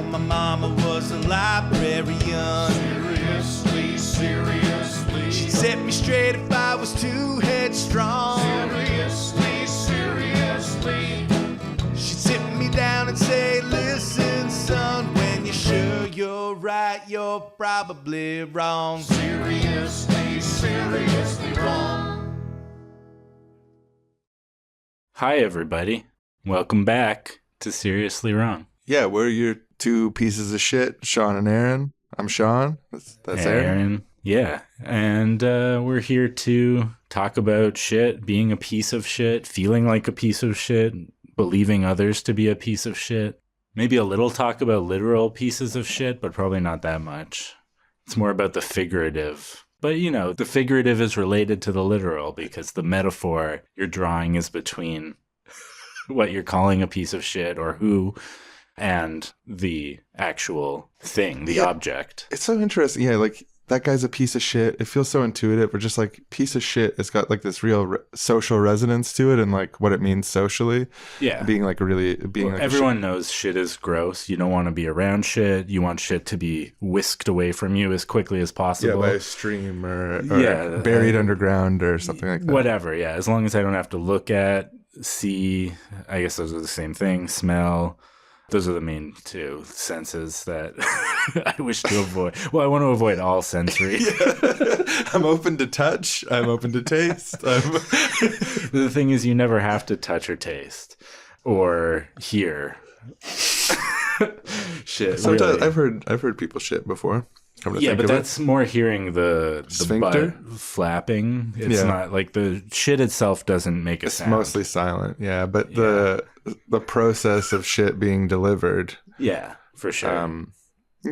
my mama was a librarian. Seriously. She'd set me straight if I was too headstrong. Seriously. She'd sit me down and say, listen, son, when you're sure you're right, you're probably wrong. Seriously wrong. Hi, everybody. Welcome back to Seriously Wrong. Yeah, we're your two pieces of shit, Sean and Aaron. I'm Sean. That's Aaron. Yeah, and we're here to talk about shit, being a piece of shit, feeling like a piece of shit, believing others to be a piece of shit. Maybe a little talk about literal pieces of shit, but probably not that much. It's more about the figurative. But, you know, the figurative is related to the literal because the metaphor you're drawing is between what you're calling a piece of shit or who and the actual thing, the object. It's so interesting. Yeah, like that guy's a piece of shit. It feels so intuitive. But just like piece of shit, it's got like this real social resonance to it and like what it means socially. Yeah. Being like like everyone knows shit is gross. You don't want to be around shit. You want shit to be whisked away from you as quickly as possible. Yeah, by a stream or buried underground or something like that. Whatever, yeah. As long as I don't have to look at, see, I guess those are the same thing, smell. Those are the main two senses that I wish to avoid. Well, I want to avoid all sensory. Yeah. I'm open to touch. I'm open to taste. The thing is, you never have to touch or taste or hear. Shit. Sometimes really. I've heard people shit before. Yeah, but that's more hearing the sphincter butt flapping. It's not like the shit itself doesn't make a sound. It's mostly silent. Yeah, but the process of shit being delivered. Yeah, for sure.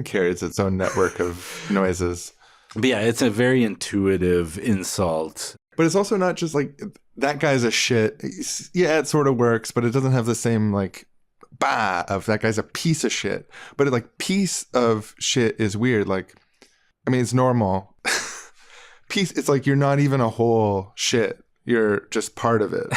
Carries its own network of noises. But yeah, it's a very intuitive insult. But it's also not just like that guy's a shit. Yeah, it sort of works, but it doesn't have the same like of that guy's a piece of shit. But like piece of shit is weird. Like, I mean, it's normal. It's like you're not even a whole shit. You're just part of it.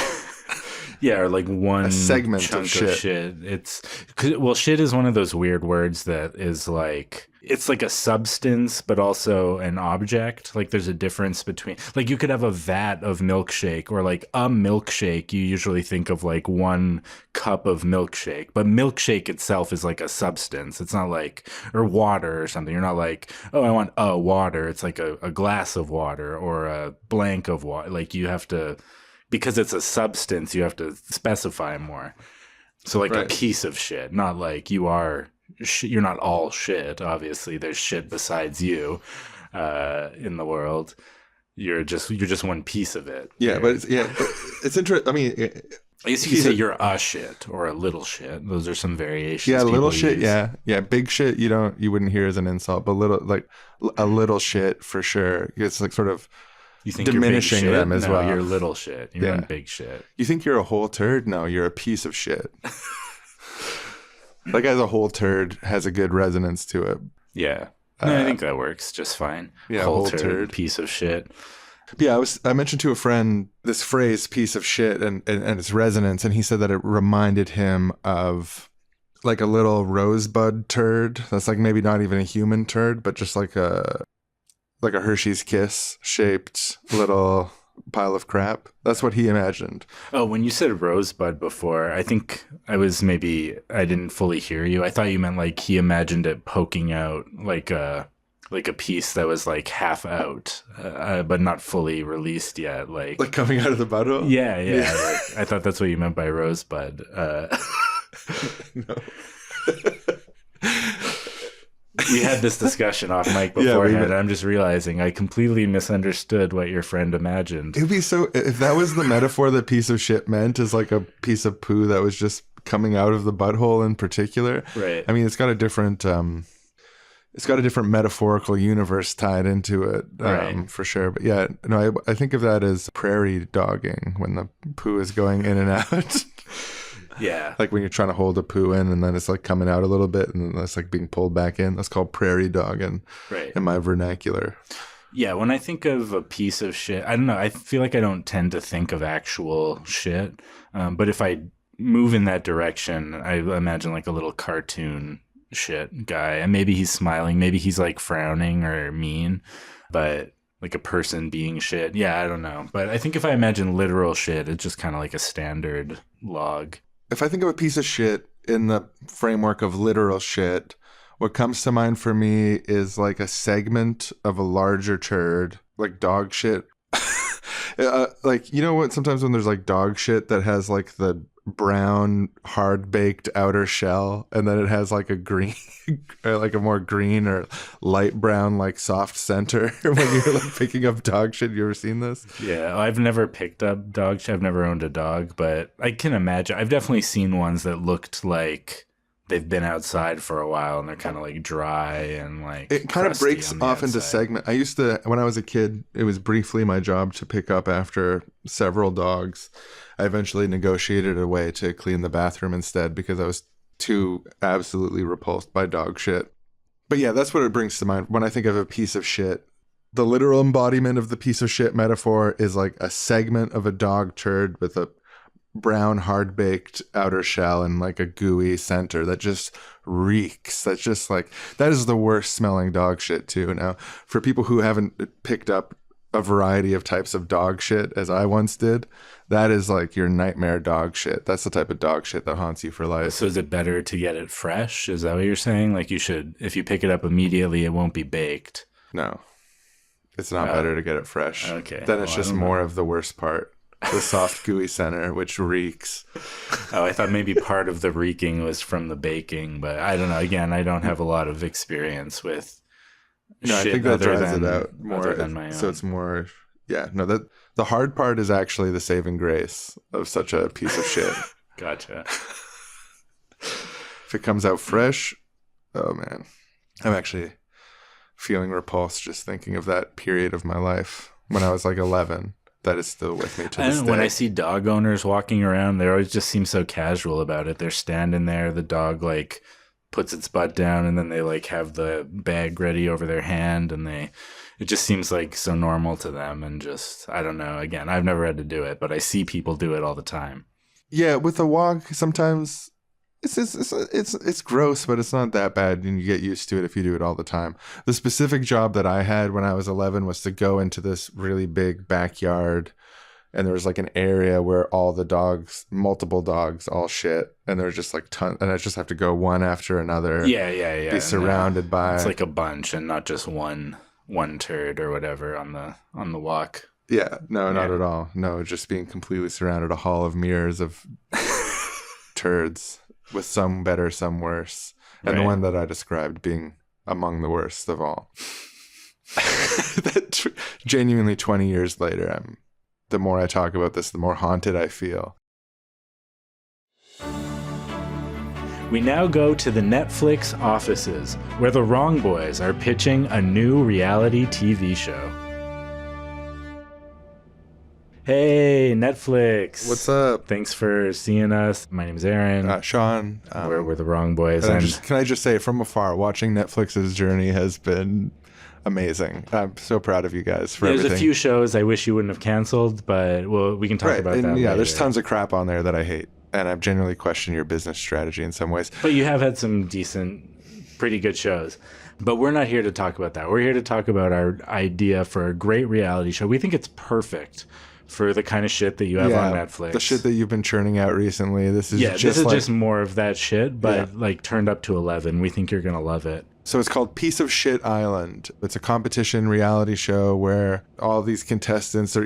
Yeah, or like one segment chunk of shit. Shit is one of those weird words that is like, it's like a substance, but also an object. Like there's a difference between, like you could have a vat of milkshake or like a milkshake. You usually think of like one cup of milkshake, but milkshake itself is like a substance. It's not like, or water or something. You're not like, oh, I want a water. It's like a glass of water or a blank of water. Like you have to, because it's a substance, you have to specify more. So like a piece of shit, not like you're not all shit. Obviously, there's shit besides you in the world. You're just one piece of it. Yeah, but it's interesting. I mean, I guess you could say you're a shit or a little shit. Those are some variations. Yeah, little shit. Use. Yeah. Big shit. You wouldn't hear as an insult, but a little shit for sure. It's like sort of. You think diminishing you're big shit? them as no, well. You're little shit. You're in big shit. You think you're a whole turd? No, you're a piece of shit. Like as a whole turd has a good resonance to it. Yeah. No, I think that works just fine. Yeah, whole turd, piece of shit. Yeah, I mentioned to a friend this phrase piece of shit and its resonance, and he said that it reminded him of like a little rosebud turd. That's like maybe not even a human turd, but just like a Hershey's Kiss shaped little pile of crap. That's what he imagined. Oh, when you said rosebud before, I think I didn't fully hear you. I thought you meant like he imagined it poking out like a piece that was like half out, but not fully released yet. Like coming out of the bottle? Yeah. Like, I thought that's what you meant by rosebud. No. We had this discussion off mic beforehand, and I'm just realizing I completely misunderstood what your friend imagined. It'd be so, if that was the metaphor that piece of shit meant, is like a piece of poo that was just coming out of the butthole in particular. Right. I mean, it's got a different metaphorical universe tied into it, for sure. But yeah, no, I think of that as prairie dogging when the poo is going in and out. Yeah. Like when you're trying to hold a poo in and then it's like coming out a little bit and then it's like being pulled back in. That's called prairie dogging in my vernacular. Yeah, when I think of a piece of shit, I don't know. I feel like I don't tend to think of actual shit. But if I move in that direction, I imagine like a little cartoon shit guy. And maybe he's smiling, maybe he's like frowning or mean, but like a person being shit. Yeah, I don't know. But I think if I imagine literal shit, it's just kind of like a standard log. If I think of a piece of shit in the framework of literal shit, what comes to mind for me is like a segment of a larger turd, like dog shit. Like, you know what? Sometimes when there's like dog shit that has like the brown hard baked outer shell, and then it has like a green like a more green or light brown like soft center when you're like picking up dog shit. You ever seen this? Yeah, I've never picked up dog shit. I've never owned a dog, but I can imagine. I've definitely seen ones that looked like they've been outside for a while and they're kind of like dry and like it kind of breaks off into segment. I used to, when I was a kid, it was briefly my job to pick up after several dogs. I eventually negotiated a way to clean the bathroom instead because I was too absolutely repulsed by dog shit. But yeah, that's what it brings to mind when I think of a piece of shit. The literal embodiment of the piece of shit metaphor is like a segment of a dog turd with a brown hard-baked outer shell and like a gooey center that just reeks. That's just like, that is the worst smelling dog shit too. Now, for people who haven't picked up a variety of types of dog shit as I once did, that is like your nightmare dog shit. That's the type of dog shit that haunts you for life. So is it better to get it fresh? Is that what you're saying? Like you should, if you pick it up immediately, it won't be baked. No, it's not better to get it fresh. Okay. Then it's just more of the worst part. The soft gooey center, which reeks. Oh, I thought maybe part of the reeking was from the baking, but I don't know. Again, I don't have a lot of experience with no, shit I think that other dries than, it out more. other than my own. So it's more, yeah. No, that the hard part is actually the saving grace of such a piece of shit. Gotcha. If it comes out fresh, oh man, I'm actually feeling repulsed just thinking of that period of my life when I was like 11. That is still with me to this day. When I see dog owners walking around, they always just seem so casual about it. They're standing there, the dog like puts its butt down, and then they like have the bag ready over their hand, and it just seems like so normal to them. And just, I don't know. Again, I've never had to do it, but I see people do it all the time. Yeah, with the walk, sometimes it's gross, but it's not that bad, and you get used to it if you do it all the time. The specific job that I had when I was 11 was to go into this really big backyard, and there was like an area where all the dogs, multiple dogs, all shit, and there's just like tons, and I just have to go one after another. Yeah. Be surrounded by. It's like a bunch, and not just one turd or whatever on the walk. Yeah, no, not at all. No, just being completely surrounded, a hall of mirrors of turds. With some better, some worse. And the one that I described being among the worst of all. Genuinely 20 years later, the more I talk about this, the more haunted I feel. We now go to the Netflix offices, where the Wrong Boys are pitching a new reality TV show. Hey, Netflix. What's up? Thanks for seeing us. My name's Aaron. Sean. We're the Wrong Boys. Can I just say, from afar, watching Netflix's journey has been amazing. I'm so proud of you guys for everything. There's a few shows I wish you wouldn't have canceled, but we can talk about that later. Yeah, there's tons of crap on there that I hate, and I've genuinely questioned your business strategy in some ways. But you have had some decent, pretty good shows. But we're not here to talk about that. We're here to talk about our idea for a great reality show. We think it's perfect for the kind of shit that you have on Netflix. The shit that you've been churning out recently. This is just more of that shit, but like turned up to 11. We think you're going to love it. So it's called Piece of Shit Island. It's a competition reality show where all these contestants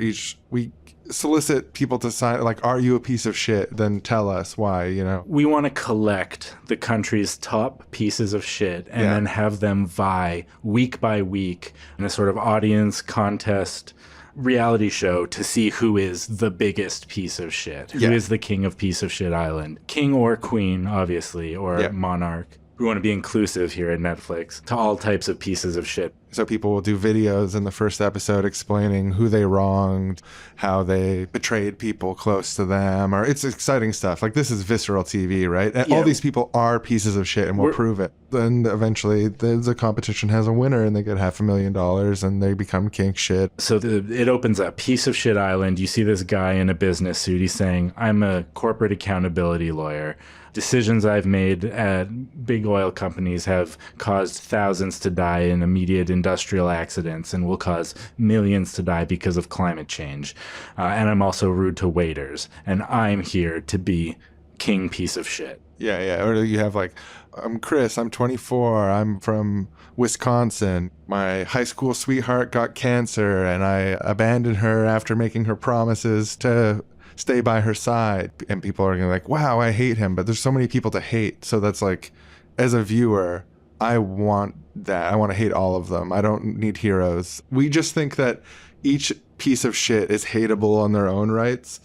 we solicit people to sign, like, are you a piece of shit? Then tell us why, you know. We want to collect the country's top pieces of shit and then have them vie week by week in a sort of audience contest reality show to see who is the biggest piece of shit, who is the king of Piece of Shit Island, king or queen, obviously, or monarch. We want to be inclusive here at Netflix to all types of pieces of shit. So people will do videos in the first episode explaining who they wronged, how they betrayed people close to them, or it's exciting stuff. Like, this is visceral TV, right? And Yeah. all these people are pieces of shit and will prove it. Then eventually the competition has a winner and they get $500,000 and they become kink shit. So it opens up piece of shit island. You see this guy in a business suit. He's saying, I'm a corporate accountability lawyer. Decisions I've made at big oil companies have caused thousands to die in immediate industrial accidents and will cause millions to die because of climate change. And I'm also rude to waiters. And I'm here to be king piece of shit. Yeah, yeah. Or you have like, I'm Chris, I'm 24, I'm from Wisconsin. My high school sweetheart got cancer and I abandoned her after making her promises to stay by her side. And people are gonna be like, wow, I hate him. But there's so many people to hate. So that's like, as a viewer, I want that. I want to hate all of them. I don't need heroes. We just think that each piece of shit is hateable on their own rights.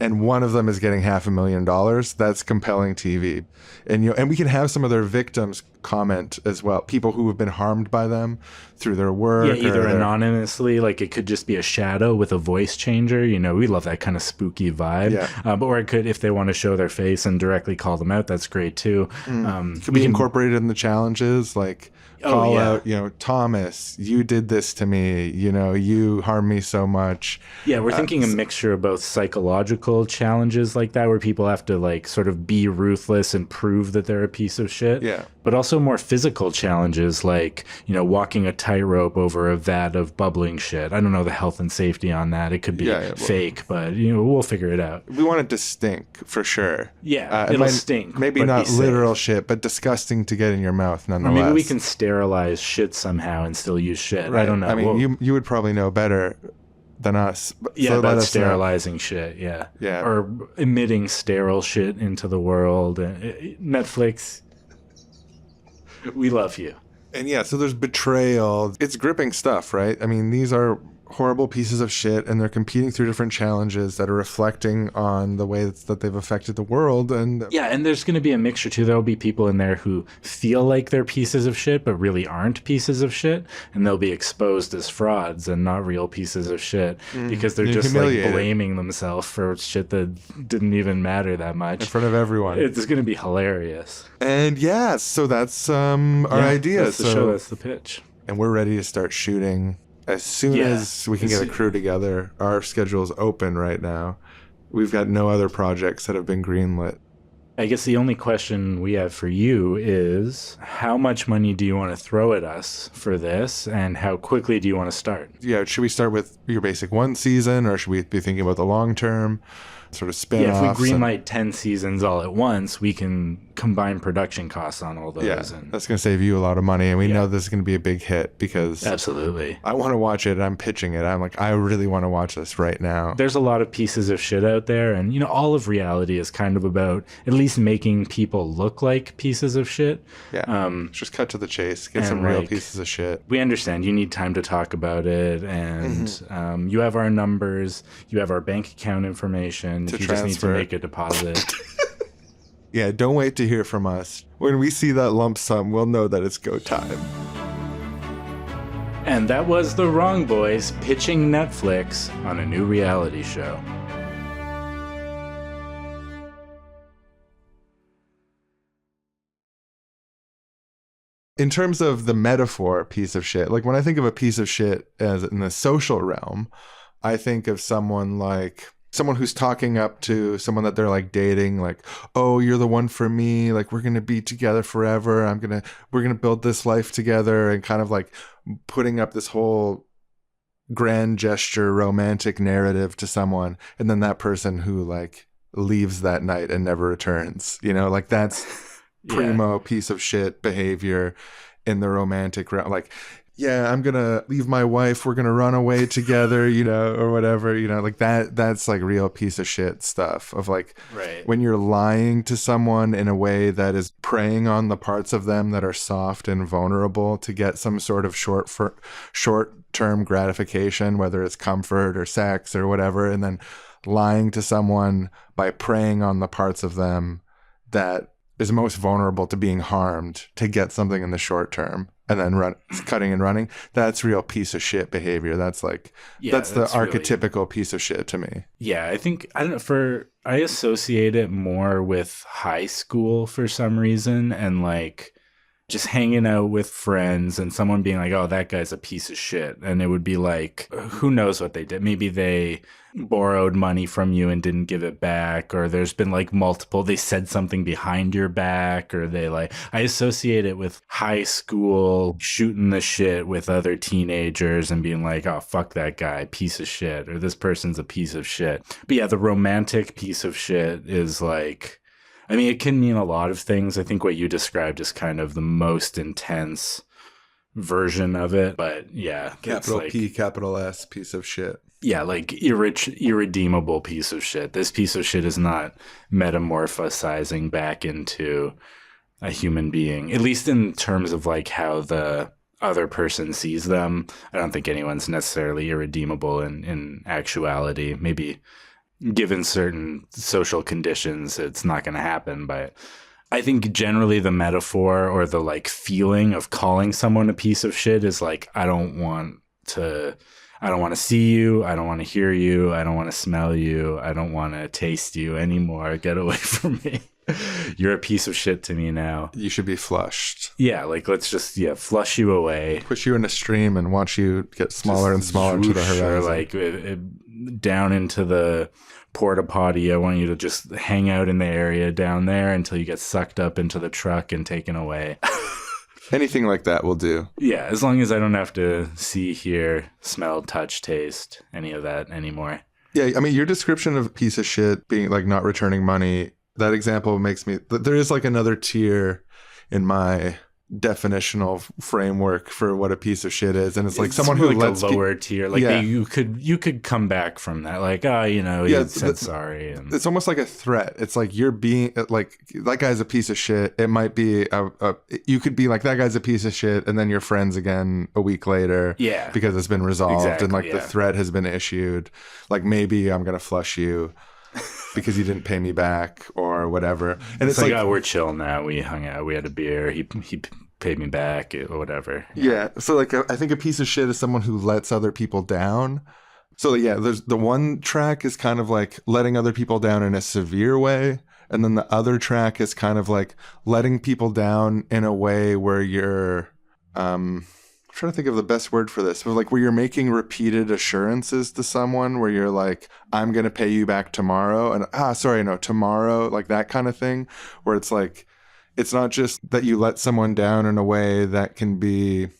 And one of them is getting $500,000. That's compelling TV. And we can have some of their victims comment as well. People who have been harmed by them through their work. Yeah, either anonymously, like it could just be a shadow with a voice changer. We love that kind of spooky vibe. Yeah. Or it could, if they want to show their face and directly call them out, that's great too. Could be incorporated in the challenges, like call out, Thomas, you did this to me, you harmed me so much. Yeah, we're thinking a mixture of both psychological challenges like that, where people have to like sort of be ruthless and prove that they're a piece of shit. Yeah. But also more physical challenges like, walking a tightrope over a vat of bubbling shit. I don't know the health and safety on that. It could be fake, but we'll figure it out. We want it to stink for sure. Yeah, it'll stink. Maybe not literal shit, but disgusting to get in your mouth nonetheless. Or maybe we can sterilize shit somehow and still use shit. Right. I don't know. I mean, you would probably know better than us. Yeah, about sterilizing shit. Yeah. Yeah. Or emitting sterile shit into the world. Netflix, we love you. And yeah, so there's betrayal. It's gripping stuff, right? I mean, these are horrible pieces of shit and they're competing through different challenges that are reflecting on the way that they've affected the world. And yeah, and there's going to be a mixture too. There'll be people in there who feel like they're pieces of shit but really aren't pieces of shit, and they'll be exposed as frauds and not real pieces of shit because they're just like blaming themselves for shit that didn't even matter that much in front of everyone. It's going to be hilarious. And yeah, so that's our idea. That's the show. That's the pitch. And we're ready to start shooting as soon as we can get a crew together. Our schedule's open right now. We've got no other projects that have been greenlit. I guess the only question we have for you is, how much money do you want to throw at us for this, and how quickly do you want to start? Yeah, should we start with your basic one season, or should we be thinking about the long term, sort of spin-offs? Yeah, if we greenlight 10 seasons all at once, we can combine production costs on all those. Yeah, that's going to save you a lot of money, and we know this is going to be a big hit because absolutely, I want to watch it, and I'm pitching it. I'm like, I really want to watch this right now. There's a lot of pieces of shit out there, and all of reality is kind of about at least making people look like pieces of shit. Yeah, just cut to the chase, get some real pieces of shit. We understand you need time to talk about it, and you have our numbers, you have our bank account information. You just need to make a deposit. Yeah, don't wait to hear from us. When we see that lump sum, we'll know that it's go time. And that was the Wrong Boys pitching Netflix on a new reality show. In terms of the metaphor piece of shit, like when I think of a piece of shit as in the social realm, I think of someone who's talking up to someone that they're like dating, like, oh, you're the one for me, like we're gonna be together forever, we're gonna build this life together, and kind of like putting up this whole grand gesture romantic narrative to someone, and then that person who like leaves that night and never returns, like that's primo piece of shit behavior in the romantic realm. Like, yeah, I'm gonna leave my wife, we're gonna run away together, or whatever, like that's like real piece of shit stuff of like, when you're lying to someone in a way that is preying on the parts of them that are soft and vulnerable to get some sort of short-term gratification, whether it's comfort or sex or whatever, and then lying to someone by preying on the parts of them that is most vulnerable to being harmed to get something in the short term and then cutting and running, that's real piece of shit behavior. That's like, that's the archetypical piece of shit to me. Yeah, I think, I don't know, I associate it more with high school for some reason, and like just hanging out with friends and someone being like, oh, that guy's a piece of shit. And it would be like, who knows what they did? Maybe they borrowed money from you and didn't give it back, or there's been like they said something behind your back, or I associate it with high school shooting the shit with other teenagers and being like, oh, fuck that guy, piece of shit, or this person's a piece of shit. But yeah, the romantic piece of shit is like, I mean, it can mean a lot of things. I think what you described is kind of the most intense version of it. But yeah. Capital P, capital S, piece of shit. Yeah, like irredeemable piece of shit. This piece of shit is not metamorphosizing back into a human being, at least in terms of like how the other person sees them. I don't think anyone's necessarily irredeemable in actuality. Maybe given certain social conditions, it's not going to happen. But I think generally the metaphor or the like feeling of calling someone a piece of shit is like, I don't want to see you. I don't want to hear you. I don't want to smell you. I don't want to taste you anymore. Get away from me. You're a piece of shit to me now. You should be flushed. Yeah, like let's just flush you away. Push you in a stream and watch you get smaller and smaller to the horizon. Or like down into the porta potty. I want you to just hang out in the area down there until you get sucked up into the truck and taken away. Anything like that will do. Yeah, as long as I don't have to see, hear, smell, touch, taste, any of that anymore. Yeah, I mean, your description of piece of shit being like not returning money, that example makes me, there is like another tier in my definitional framework for what a piece of shit is, and it's like someone who lets a lower tier, like you could come back from that, like you said sorry, and it's almost like a threat. It's like you're being like, that guy's a piece of shit. It might be you could be like, that guy's a piece of shit, and then you're friends again a week later, because it's been resolved. Exactly, and like the threat has been issued, like maybe I'm gonna flush you because you didn't pay me back or whatever. And it's like, oh, we're chill now. We hung out. We had a beer. He paid me back or whatever. Yeah. So like, I think a piece of shit is someone who lets other people down. So yeah, there's the one track is kind of like letting other people down in a severe way. And then the other track is kind of like letting people down in a way where you're, I'm trying to think of the best word for this, but like where you're making repeated assurances to someone, where you're like, I'm going to pay you back tomorrow. And tomorrow, like that kind of thing, where it's like, it's not just that you let someone down in a way that can be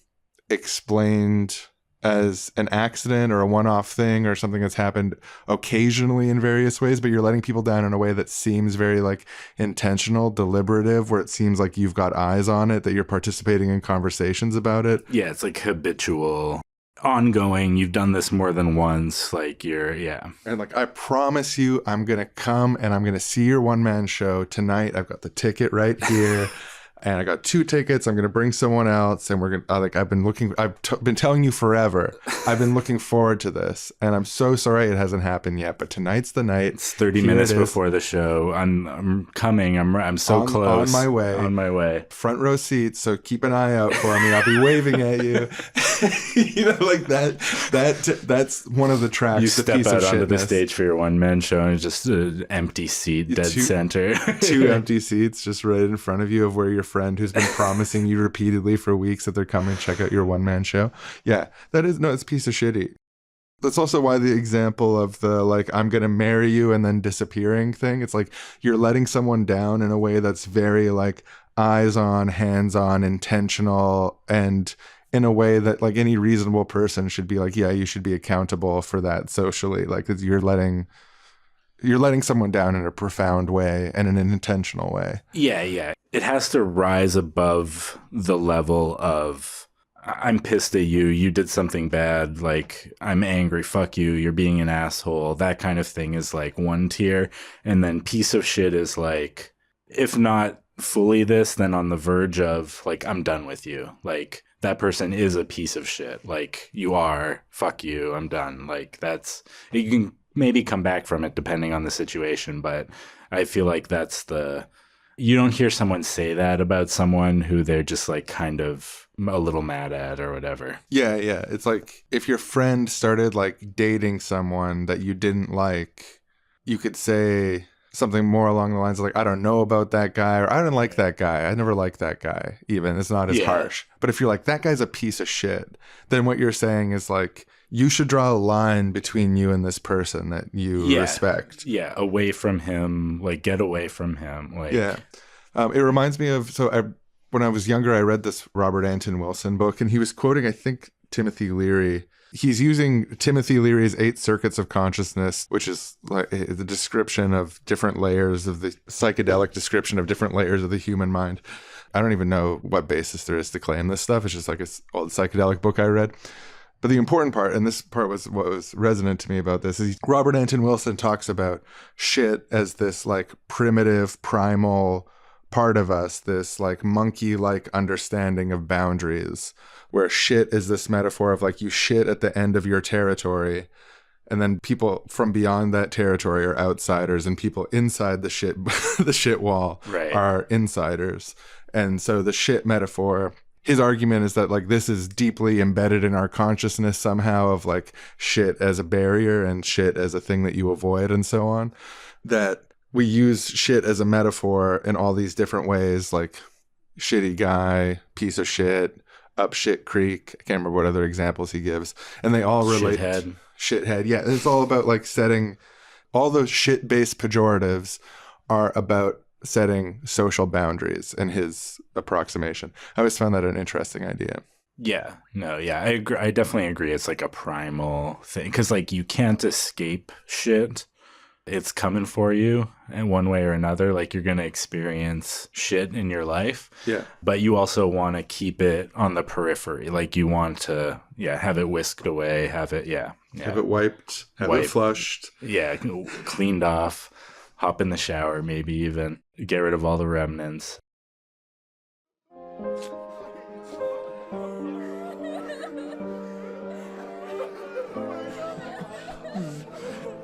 explained as an accident or a one-off thing or something that's happened occasionally in various ways, but you're letting people down in a way that seems very like intentional, deliberative, where it seems like you've got eyes on it, that you're participating in conversations about it. Yeah, it's like habitual, ongoing. You've done this more than once. Like And like, I promise you, I'm going to come and I'm going to see your one-man show tonight. I've got the ticket right here. And I got 2 tickets. I'm going to bring someone else. And we're going to, I've been telling you forever. I've been looking forward to this. And I'm so sorry it hasn't happened yet. But tonight's the night. It's 30 minutes before the show. I'm coming. I'm so close. On my way. Front row seats. So keep an eye out for me. I'll be waving at you. Like that's one of the tracks. You step out onto the stage for your one-man show and it's just an empty seat, dead center. 2 empty seats just right in front of you of where your friend who's been promising you repeatedly for weeks that they're coming to check out your one-man show. Yeah, it's a piece of shitty. That's also why the example of the like, I'm going to marry you and then disappearing thing, it's like you're letting someone down in a way that's very like eyes on, hands on, intentional, and in a way that like any reasonable person should be like, yeah, you should be accountable for that socially. Like you're letting someone down in a profound way and in an intentional way. Yeah. It has to rise above the level of, I'm pissed at you. You did something bad. Like, I'm angry. Fuck you. You're being an asshole. That kind of thing is like one tier. And then piece of shit is like, if not fully this, then on the verge of like, I'm done with you. Like, that person is a piece of shit. Like, you are. Fuck you. I'm done. Like, you can maybe come back from it depending on the situation. But I feel like that's the You don't hear someone say that about someone who they're just like kind of a little mad at or whatever. Yeah. It's like if your friend started like dating someone that you didn't like, you could say something more along the lines of like, I don't know about that guy, or I didn't like that guy. I never liked that guy. Even it's not as harsh. But if you're like, that guy's a piece of shit, then what you're saying is like, you should draw a line between you and this person that you respect. Yeah, away from him, like get away from him. Like, yeah. It reminds me of, when I was younger, I read this Robert Anton Wilson book, and he was quoting, I think, Timothy Leary. He's using Timothy Leary's 8 Circuits of Consciousness, which is like the description of different layers of the psychedelic description of different layers of the human mind. I don't even know what basis there is to claim this stuff. It's just like an old psychedelic book I read. But the important part, and this part was what was resonant to me about this, is Robert Anton Wilson talks about shit as this like primitive, primal part of us, this like monkey-like understanding of boundaries, where shit is this metaphor of like you shit at the end of your territory, and then people from beyond that territory are outsiders, and people inside the shit the shit wall are insiders. And so the shit metaphor, his argument is that like this is deeply embedded in our consciousness somehow, of like shit as a barrier and shit as a thing that you avoid and so on, that we use shit as a metaphor in all these different ways, like shitty guy, piece of shit, up shit creek. I can't remember what other examples he gives. And they all relate. Shithead. Yeah. It's all about like setting, all those shit-based pejoratives are about setting social boundaries in his approximation. I always found that an interesting idea. Yeah. No, yeah. I agree. I definitely agree. It's like a primal thing. Because like you can't escape shit. It's coming for you in one way or another. Like you're going to experience shit in your life. Yeah. But you also want to keep it on the periphery. Like you want to, have it whisked away, have it, have it wiped, have it flushed. Yeah. Cleaned off, hop in the shower, maybe even get rid of all the remnants.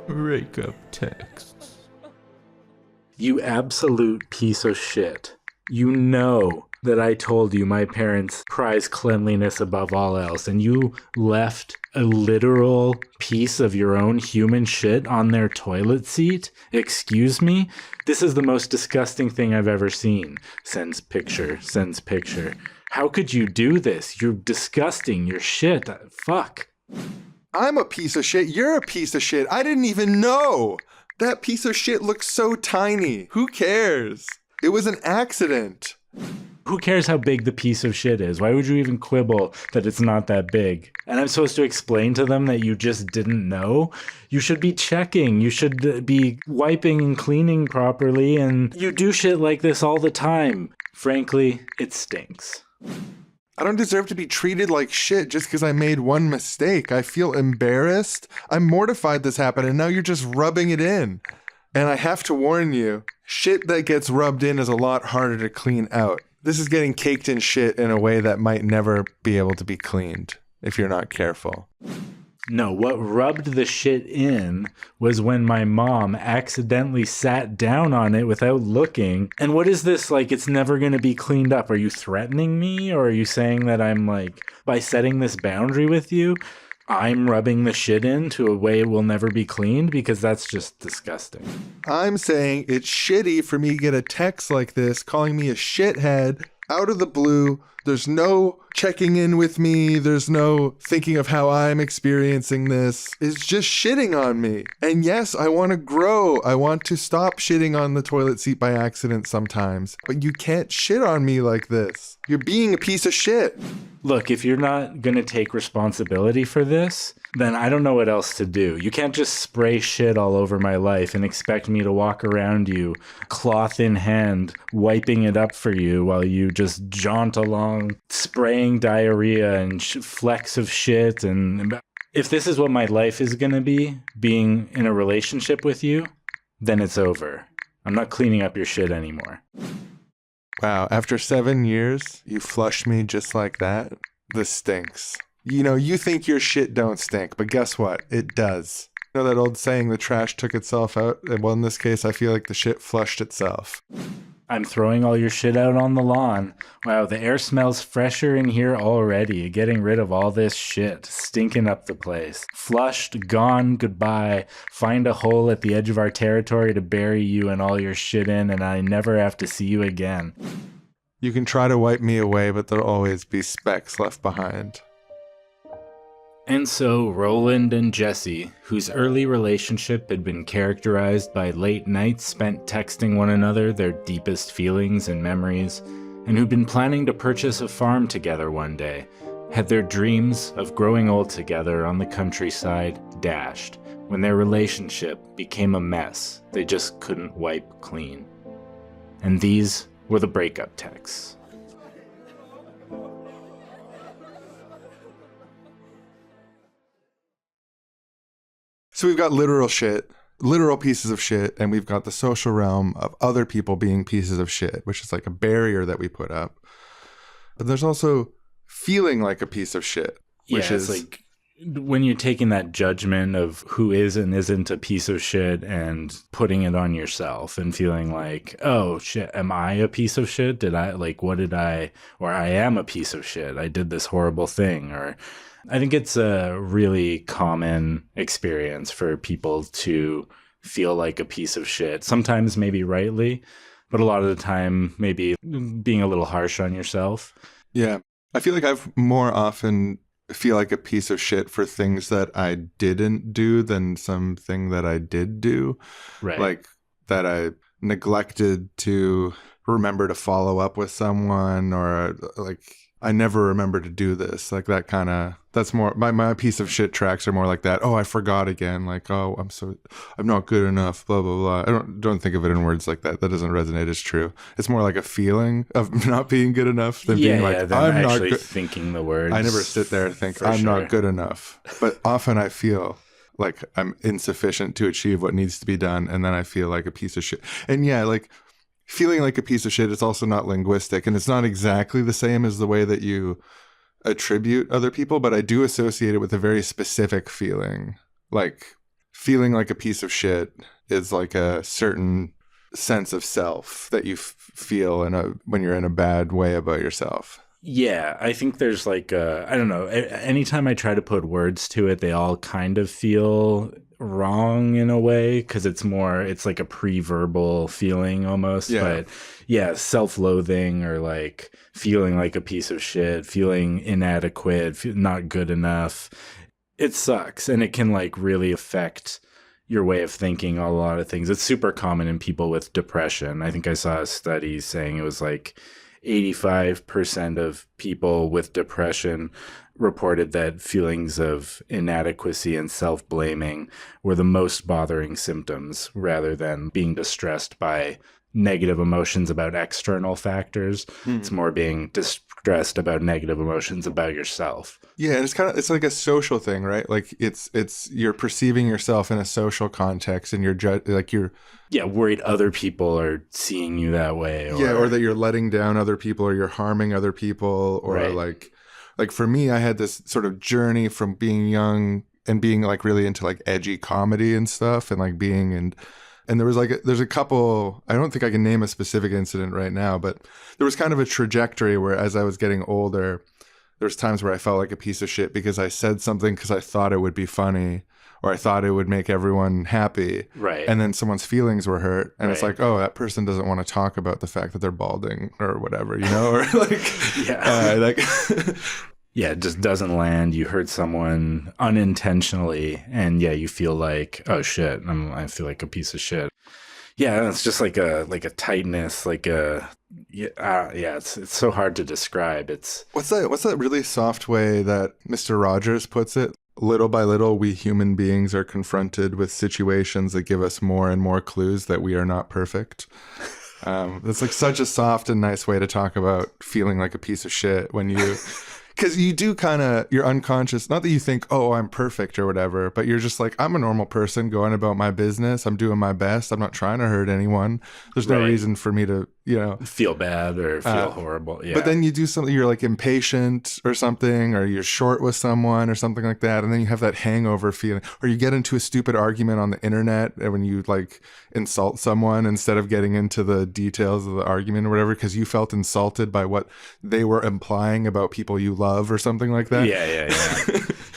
Breakup texts. You absolute piece of shit. You know that I told you my parents prize cleanliness above all else, and you left a literal piece of your own human shit on their toilet seat? Excuse me? This is the most disgusting thing I've ever seen. Sends picture. How could you do this? You're disgusting. You're shit. Fuck. I'm a piece of shit. You're a piece of shit. I didn't even know. That piece of shit looks so tiny. Who cares? It was an accident. Who cares how big the piece of shit is? Why would you even quibble that it's not that big? And I'm supposed to explain to them that you just didn't know? You should be checking. You should be wiping and cleaning properly. And you do shit like this all the time. Frankly, it stinks. I don't deserve to be treated like shit just because I made one mistake. I feel embarrassed. I'm mortified this happened, and now you're just rubbing it in. And I have to warn you, shit that gets rubbed in is a lot harder to clean out. This is getting caked in shit in a way that might never be able to be cleaned if you're not careful. No, what rubbed the shit in was when my mom accidentally sat down on it without looking. And what is this, like, it's never going to be cleaned up? Are you threatening me? Or are you saying that I'm, like, by setting this boundary with you, I'm rubbing the shit in to a way it will never be cleaned? Because that's just disgusting. I'm saying it's shitty for me to get a text like this calling me a shithead out of the blue. There's no checking in with me. There's no thinking of how I'm experiencing this. It's just shitting on me. And yes, I want to grow. I want to stop shitting on the toilet seat by accident sometimes. But you can't shit on me like this. You're being a piece of shit. Look, if you're not going to take responsibility for this, then I don't know what else to do. You can't just spray shit all over my life and expect me to walk around you, cloth in hand, wiping it up for you while you just jaunt along, spraying diarrhea and flecks of shit. And if this is what my life is going to be, being in a relationship with you, then it's over. I'm not cleaning up your shit anymore. Wow, after 7 years, you flush me just like that? This stinks. You know, you think your shit don't stink, but guess what? It does. You know that old saying, the trash took itself out? Well, in this case, I feel like the shit flushed itself. I'm throwing all your shit out on the lawn. Wow, the air smells fresher in here already. Getting rid of all this shit. Stinking up the place. Flushed, gone, goodbye. Find a hole at the edge of our territory to bury you and all your shit in, and I never have to see you again. You can try to wipe me away, but there'll always be specks left behind. And so Roland and Jesse, whose early relationship had been characterized by late nights spent texting one another their deepest feelings and memories, and who'd been planning to purchase a farm together one day, had their dreams of growing old together on the countryside dashed when their relationship became a mess they just couldn't wipe clean. And these were the breakup texts. So we've got literal shit, literal pieces of shit, and we've got the social realm of other people being pieces of shit, which is like a barrier that we put up. But there's also feeling like a piece of shit, which is like when you're taking that judgment of who is and isn't a piece of shit and putting it on yourself and feeling like, oh shit, am I a piece of shit? Did I, like, what did I, or I am a piece of shit. I did this horrible thing. Or I think it's a really common experience for people to feel like a piece of shit. Sometimes maybe rightly, but a lot of the time maybe being a little harsh on yourself. Yeah. I feel like I've more often feel like a piece of shit for things that I didn't do than something that I did do. Right. Like that I neglected to remember to follow up with someone, or like I never remember to do this. Like that kind of, that's more, my piece of shit tracks are more like that. Oh, I forgot again. Like, oh, I'm not good enough, blah, blah, blah. I don't think of it in words like that. That doesn't resonate as true. It's more like a feeling of not being good enough than being like, I'm not good. Thinking the words. I never sit there and think I'm not good enough. But often I feel like I'm insufficient to achieve what needs to be done. And then I feel like a piece of shit. And yeah, like, feeling like a piece of shit is also not linguistic, and it's not exactly the same as the way that you attribute other people, but I do associate it with a very specific feeling. Like feeling like a piece of shit is like a certain sense of self that you feel when you're in a bad way about yourself. Yeah, I think there's like I don't know, anytime I try to put words to it, they all kind of feel wrong in a way, because it's like a pre-verbal feeling almost. Yeah. But yeah, self-loathing or like feeling like a piece of shit, feeling inadequate, not good enough, it sucks, and it can like really affect your way of thinking on a lot of things. It's super common in people with depression. I think I saw a study saying it was like 85% of people with depression reported that feelings of inadequacy and self-blaming were the most bothering symptoms, rather than being distressed by negative emotions about external factors. It's more being distressed about negative emotions about yourself. Yeah, and it's like a social thing, right? Like it's you're perceiving yourself in a social context, and you're worried other people are seeing you that way, or that you're letting down other people, or you're harming other people, or right. Like for me, I had this sort of journey from being young and being like really into like edgy comedy and stuff, and like and there was there's a couple, I don't think I can name a specific incident right now, but there was kind of a trajectory where as I was getting older, there was times where I felt like a piece of shit because I said something because I thought it would be funny, or I thought it would make everyone happy. Right. And then someone's feelings were hurt. And it's Right. like, oh, that person doesn't want to talk about the fact that they're balding or whatever, you know? Or like, Yeah. Yeah, it just doesn't land. You hurt someone unintentionally, and yeah, you feel like, oh shit, I feel like a piece of shit. Yeah, it's just like a tightness, it's so hard to describe. It's what's that really soft way that Mr. Rogers puts it? Little by little, we human beings are confronted with situations that give us more and more clues that we are not perfect. That's like such a soft and nice way to talk about feeling like a piece of shit when you... Because you do you're unconscious, not that you think, oh, I'm perfect or whatever, but you're just like, I'm a normal person going about my business. I'm doing my best. I'm not trying to hurt anyone. There's no Right. reason for me to, you know, feel bad or feel horrible. Yeah. But then you do something, you're like impatient or something, or you're short with someone or something like that. And then you have that hangover feeling, or you get into a stupid argument on the internet when you like insult someone instead of getting into the details of the argument or whatever, because you felt insulted by what they were implying about people you love or something like that.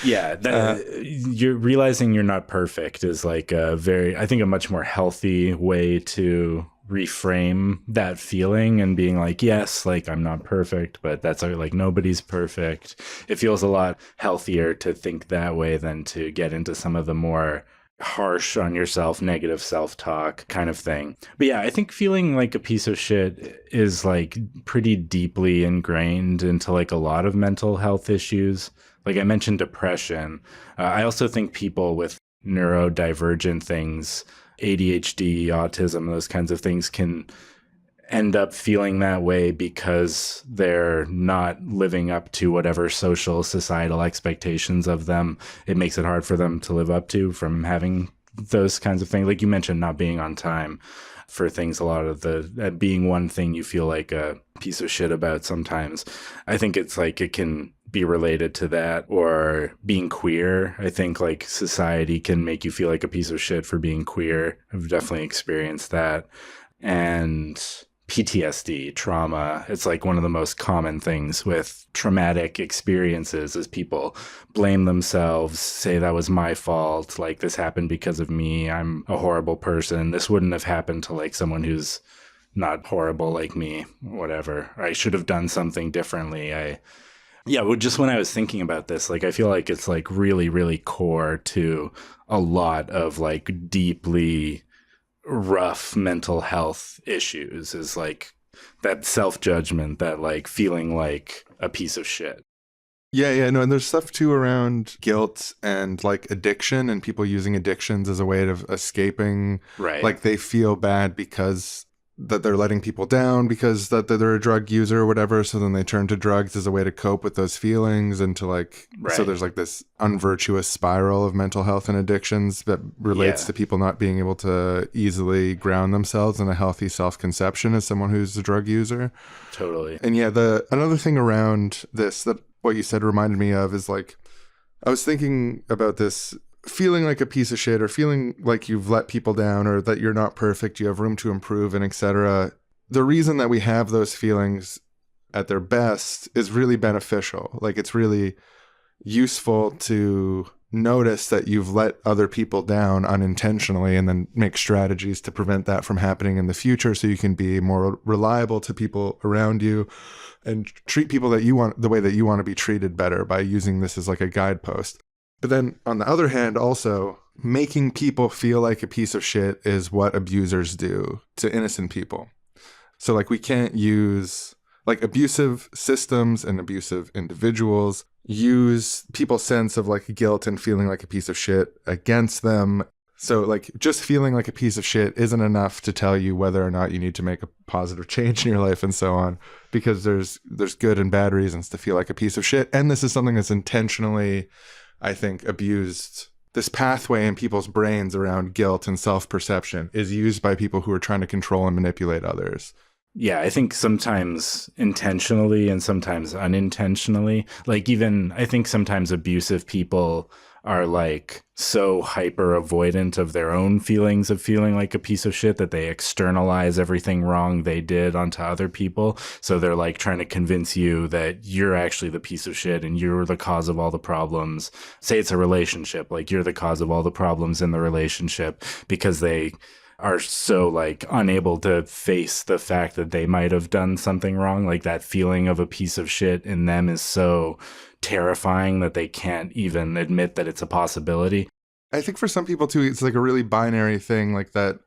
Yeah. You're realizing you're not perfect is like I think a much more healthy way to reframe that feeling, and being like, yes, like I'm not perfect, but that's like nobody's perfect. It feels a lot healthier to think that way than to get into some of the more harsh on yourself, negative self-talk kind of thing. But yeah, I think feeling like a piece of shit is like pretty deeply ingrained into like a lot of mental health issues. Like I mentioned depression. I also think people with neurodivergent things, ADHD, autism, those kinds of things can end up feeling that way because they're not living up to whatever social societal expectations of them it makes it hard for them to live up to, from having those kinds of things. Like you mentioned, not being on time for things, a lot of the being one thing you feel like a piece of shit about sometimes. I think it's like it can be related to that, or being queer. I think like society can make you feel like a piece of shit for being queer. I've definitely experienced that. And PTSD, trauma, it's like one of the most common things with traumatic experiences is people blame themselves, say that was my fault, like this happened because of me, I'm a horrible person, this wouldn't have happened to like someone who's not horrible like me, whatever, I should have done something differently. Just when I was thinking about this, like I feel like it's like really, really core to a lot of like deeply rough mental health issues, is like that self-judgment, that like feeling like a piece of shit. No, and there's stuff too around guilt and like addiction, and people using addictions as a way of escaping. Right. Like they feel bad because that they're letting people down, because that they're a drug user or whatever, so then they turn to drugs as a way to cope with those feelings, and to like so there's like this unvirtuous spiral of mental health and addictions that relates to people not being able to easily ground themselves in a healthy self-conception as someone who's a drug user. Totally. And another thing around this that what you said reminded me of is like, I was thinking about this feeling like a piece of shit, or feeling like you've let people down, or that you're not perfect, you have room to improve, and etc. The reason that we have those feelings at their best is really beneficial. Like it's really useful to notice that you've let other people down unintentionally, and then make strategies to prevent that from happening in the future, so you can be more reliable to people around you and treat people that you want the way that you want to be treated better, by using this as like a guidepost. But then on the other hand, also making people feel like a piece of shit is what abusers do to innocent people. So like we can't use, like abusive systems and abusive individuals use people's sense of like guilt and feeling like a piece of shit against them. So like just feeling like a piece of shit isn't enough to tell you whether or not you need to make a positive change in your life and so on, because there's good and bad reasons to feel like a piece of shit. And this is something that's intentionally, I think, abused. This pathway in people's brains around guilt and self-perception is used by people who are trying to control and manipulate others. Yeah, I think sometimes intentionally and sometimes unintentionally. Like even, I think sometimes abusive people are like so hyper avoidant of their own feelings of feeling like a piece of shit that they externalize everything wrong they did onto other people. So they're like trying to convince you that you're actually the piece of shit and you're the cause of all the problems. Say it's a relationship, like you're the cause of all the problems in the relationship, because they are so like unable to face the fact that they might have done something wrong. Like that feeling of a piece of shit in them is so terrifying that they can't even admit that it's a possibility. I think for some people too, it's like a really binary thing, like that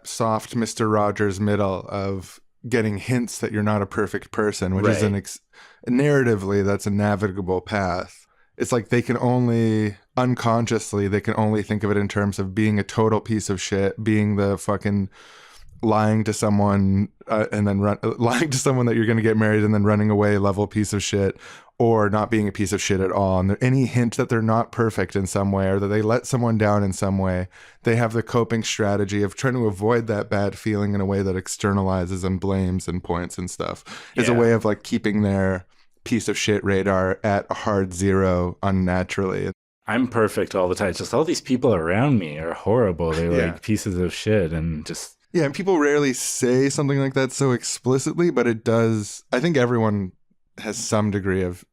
soft Mr. Rogers middle of getting hints that you're not a perfect person, which is narratively, that's a navigable path. It's like they can only unconsciously, they can only think of it in terms of being a total piece of shit, being the fucking lying to someone and then lying to someone that you're going to get married and then running away level piece of shit, or not being a piece of shit at all. And any hint that they're not perfect in some way or that they let someone down in some way, they have the coping strategy of trying to avoid that bad feeling in a way that externalizes and blames and points and stuff. It's a way of like keeping their piece of shit radar at a hard zero unnaturally. I'm perfect all the time. It's just all these people around me are horrible. They're like pieces of shit and just... Yeah, and people rarely say something like that so explicitly, but it does. I think everyone has some degree of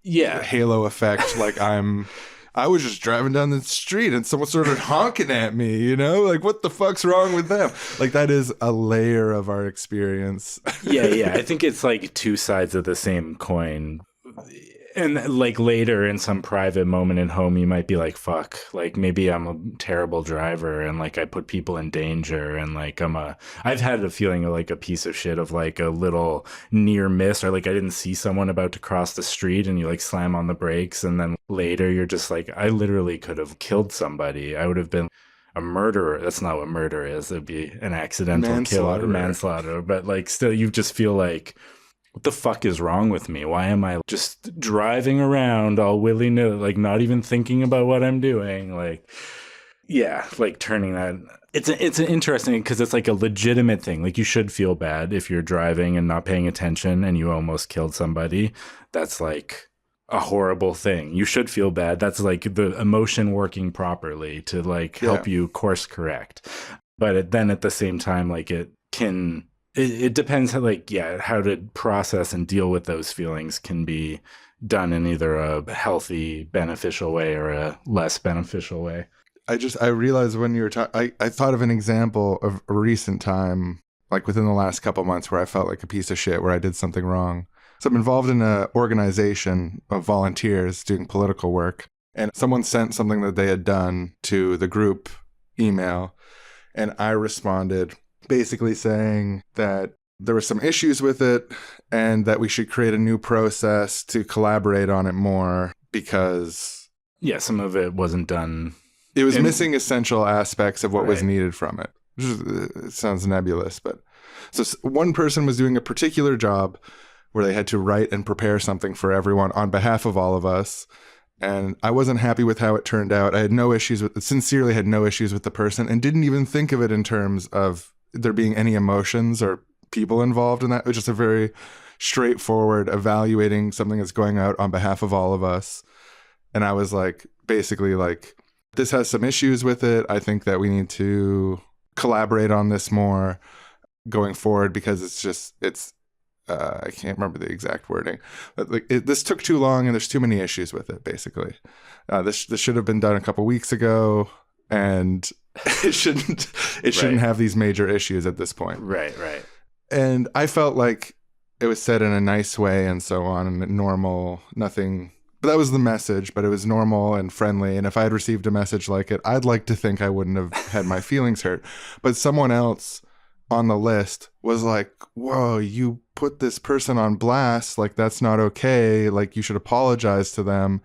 halo effect. Like I was just driving down the street and someone started honking at me, you know? Like, what the fuck's wrong with them? Like, that is a layer of our experience. Yeah. I think it's like two sides of the same coin. And like later in some private moment at home, you might be like, fuck, like maybe I'm a terrible driver and like I put people in danger and like I've had a feeling of like a piece of shit of like a little near miss, or like I didn't see someone about to cross the street and you like slam on the brakes. And then later you're just like, I literally could have killed somebody. I would have been a murderer. That's not what murder is. It'd be an accidental kill, manslaughter. But like still you just feel like, what the fuck is wrong with me? Why am I just driving around all willy-nilly, like not even thinking about what I'm doing? Like, yeah, like turning that. It's an interesting because it's like a legitimate thing. Like you should feel bad if you're driving and not paying attention and you almost killed somebody. That's like a horrible thing. You should feel bad. That's like the emotion working properly to like help you course correct. But then at the same time, like it can... It depends how, like, how to process and deal with those feelings can be done in either a healthy, beneficial way or a less beneficial way. I realized when you were talking, I thought of an example of a recent time, like within the last couple months, where I felt like a piece of shit, where I did something wrong. So I'm involved in an organization of volunteers doing political work, and someone sent something that they had done to the group email, and I responded basically saying that there were some issues with it and that we should create a new process to collaborate on it more because... Yeah, some of it wasn't done. It was missing essential aspects of what was needed from it. It sounds nebulous, but... So one person was doing a particular job where they had to write and prepare something for everyone on behalf of all of us. And I wasn't happy with how it turned out. I had no issues with... Sincerely had no issues with the person and didn't even think of it in terms of there being any emotions or people involved in that. It was just a very straightforward evaluating something that's going out on behalf of all of us. And I was like, basically like, this has some issues with it. I think that we need to collaborate on this more going forward because I can't remember the exact wording, but like this took too long and there's too many issues with it. Basically, this should have been done a couple weeks ago, and it shouldn't have these major issues at this point. Right. And I felt like it was said in a nice way and so on, and normal, nothing. But that was the message. But it was normal and friendly. And if I had received a message like it, I'd like to think I wouldn't have had my feelings hurt. But someone else on the list was like, whoa, you put this person on blast, like that's not okay, like you should apologize to them.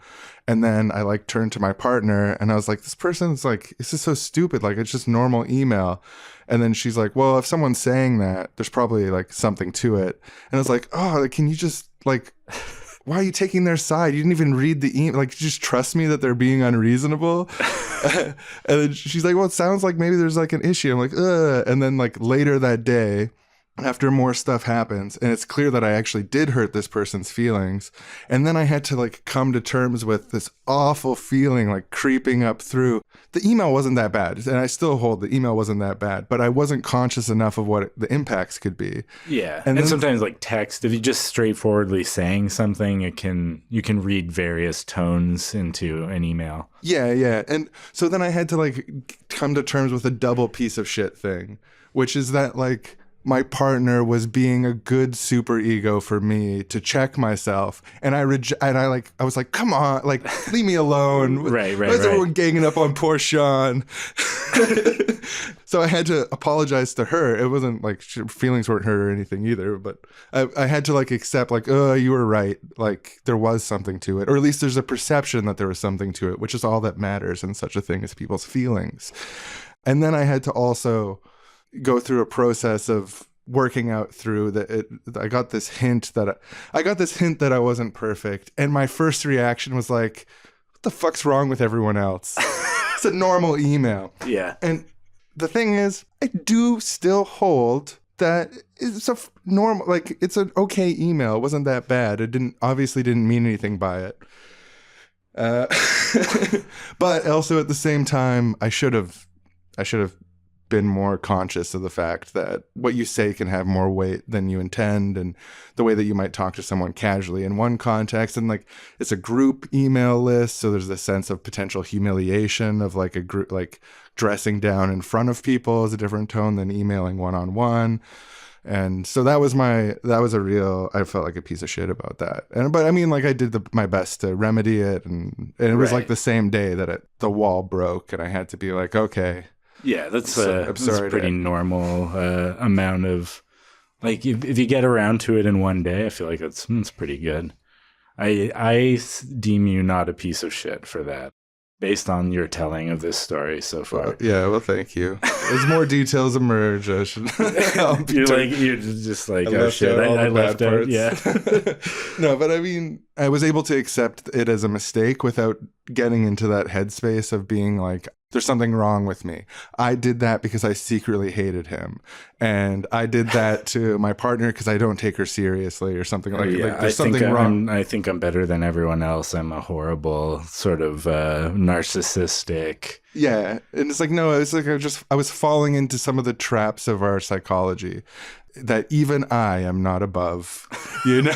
And then I like turned to my partner and I was like, this person's like, this is so stupid, like it's just normal email. And then she's like, well, if someone's saying that, there's probably like something to it. And I was like, oh, like, can you just like, why are you taking their side? You didn't even read the email. Like, just trust me that they're being unreasonable. And then she's like, well, it sounds like maybe there's like an issue. I'm like, ugh. And then like later that day, after more stuff happens, and it's clear that I actually did hurt this person's feelings. And then I had to like come to terms with this awful feeling like creeping up through. The email wasn't that bad. And I still hold the email wasn't that bad, but I wasn't conscious enough of what the impacts could be. Yeah. And then, sometimes like text, if you just straightforwardly saying something, you can read various tones into an email. Yeah. And so then I had to like come to terms with a double piece of shit thing, which is that like, my partner was being a good super ego for me to check myself. And I was like, come on, like, leave me alone. Right. Why is everyone ganging up on poor Sean? So I had to apologize to her. It wasn't like feelings weren't hurt or anything either, but I had to like accept like, oh, you were right. Like there was something to it, or at least there's a perception that there was something to it, which is all that matters in such a thing as people's feelings. And then I had to also go through a process of working out through that. I got this hint that I wasn't perfect, and my first reaction was like, "What the fuck's wrong with everyone else?" It's a normal email. Yeah. And the thing is, I do still hold that it's a normal, like, it's an okay email. It wasn't that bad. It obviously didn't mean anything by it. But also at the same time, I should have been more conscious of the fact that what you say can have more weight than you intend, and the way that you might talk to someone casually in one context, and like it's a group email list, so there's this sense of potential humiliation of like a group, like dressing down in front of people is a different tone than emailing one-on-one. And so that was a real, I felt like a piece of shit about that. But I mean, like, I did my best to remedy it, and it was like the same day that the wall broke, and I had to be like, okay. Yeah, that's a pretty normal amount of, like, if you get around to it in one day, I feel like it's pretty good. I deem you not a piece of shit for that, based on your telling of this story so far. Well, thank you. As more details emerge, I should. you're just like, oh shit, I left out. Yeah. No, but I mean, I was able to accept it as a mistake without getting into that headspace of being like, there's something wrong with me. I did that because I secretly hated him. And I did that to my partner because I don't take her seriously or something like that. Like, there's something wrong. I think I'm better than everyone else. I'm a horrible sort of narcissistic. Yeah. And it's like, no, it's like I was falling into some of the traps of our psychology that even I am not above, you know?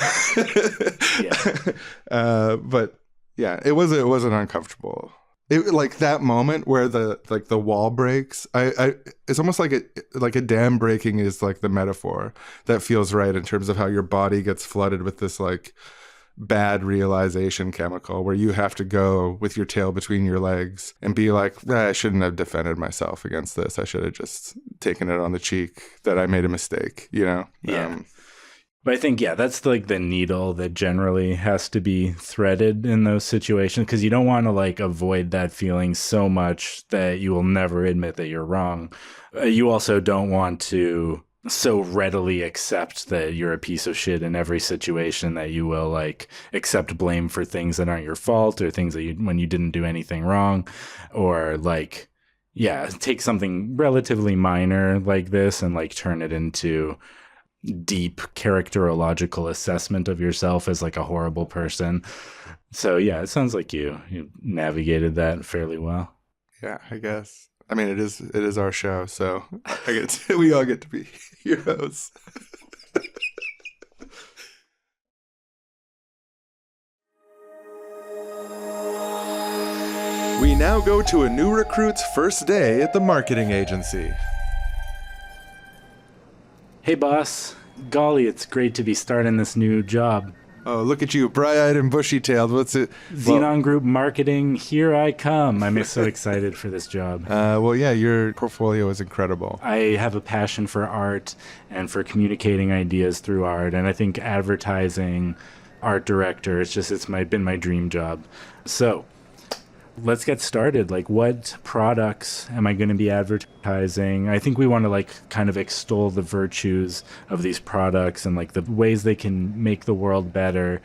Yeah. But yeah, it wasn't uncomfortable. It, like that moment where the wall breaks, it's almost like a dam breaking is like the metaphor that feels right in terms of how your body gets flooded with this like bad realization chemical where you have to go with your tail between your legs and be like, I shouldn't have defended myself against this. I should have just taken it on the cheek that I made a mistake, you know? Yeah. But I think, that's like the needle that generally has to be threaded in those situations, because you don't want to like avoid that feeling so much that you will never admit that you're wrong. You also don't want to so readily accept that you're a piece of shit in every situation that you will like accept blame for things that aren't your fault, or things that when you didn't do anything wrong, or like, take something relatively minor like this and like turn it into deep characterological assessment of yourself as like a horrible person. So it sounds like you navigated that fairly well. Yeah, I guess. I mean, it is our show, so we all get to be heroes. We now go to a new recruit's first day at the marketing agency. Hey, boss. Golly, it's great to be starting this new job. Oh, look at you, bright-eyed and bushy-tailed. What's it? Xenon Group Marketing, here I come. I'm so excited for this job. Your portfolio is incredible. I have a passion for art and for communicating ideas through art, and I think advertising, art director, it's been my dream job. So, let's get started. Like, what products am I going to be advertising? I think we want to like kind of extol the virtues of these products and like the ways they can make the world better.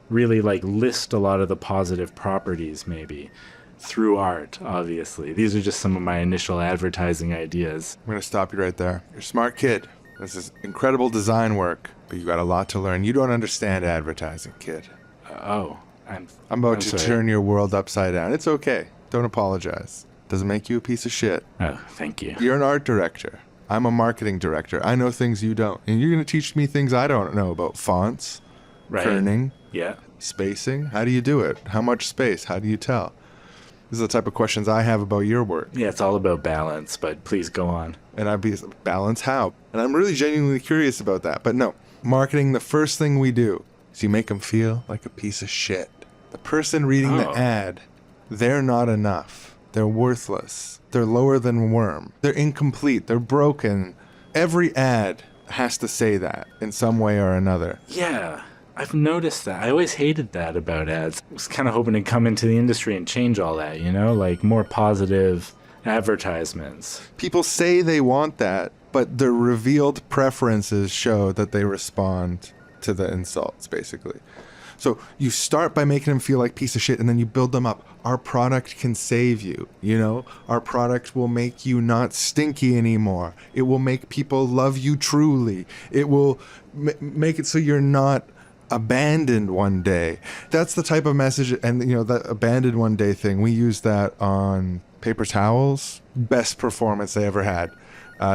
Really like list a lot of the positive properties maybe through art, obviously. These are just some of my initial advertising ideas. I'm going to stop you right there. You're a smart kid. This is incredible design work, but you got a lot to learn. You don't understand advertising, kid. I'm about to turn your world upside down. It's okay. Don't apologize. Doesn't make you a piece of shit. Oh, thank you. You're an art director. I'm a marketing director. I know things you don't. And you're going to teach me things I don't know about fonts, kerning, spacing. How do you do it? How much space? How do you tell? These are the type of questions I have about your work. Yeah, it's all about balance, but please go on. And I'd be, balance how? And I'm really genuinely curious about that. But no, marketing, the first thing we do is you make them feel like a piece of shit. The person reading the ad, they're not enough. They're worthless. They're lower than worm. They're incomplete. They're broken. Every ad has to say that in some way or another. Yeah, I've noticed that. I always hated that about ads. I was kind of hoping to come into the industry and change all that, like more positive advertisements. People say they want that, but their revealed preferences show that they respond to the insults, basically. So you start by making them feel like piece of shit, and then you build them up. Our product can save you, you know? Our product will make you not stinky anymore. It will make people love you truly. It will make it so you're not abandoned one day. That's the type of message, and you know, that abandoned one day thing, we use that on paper towels. Best performance they ever had.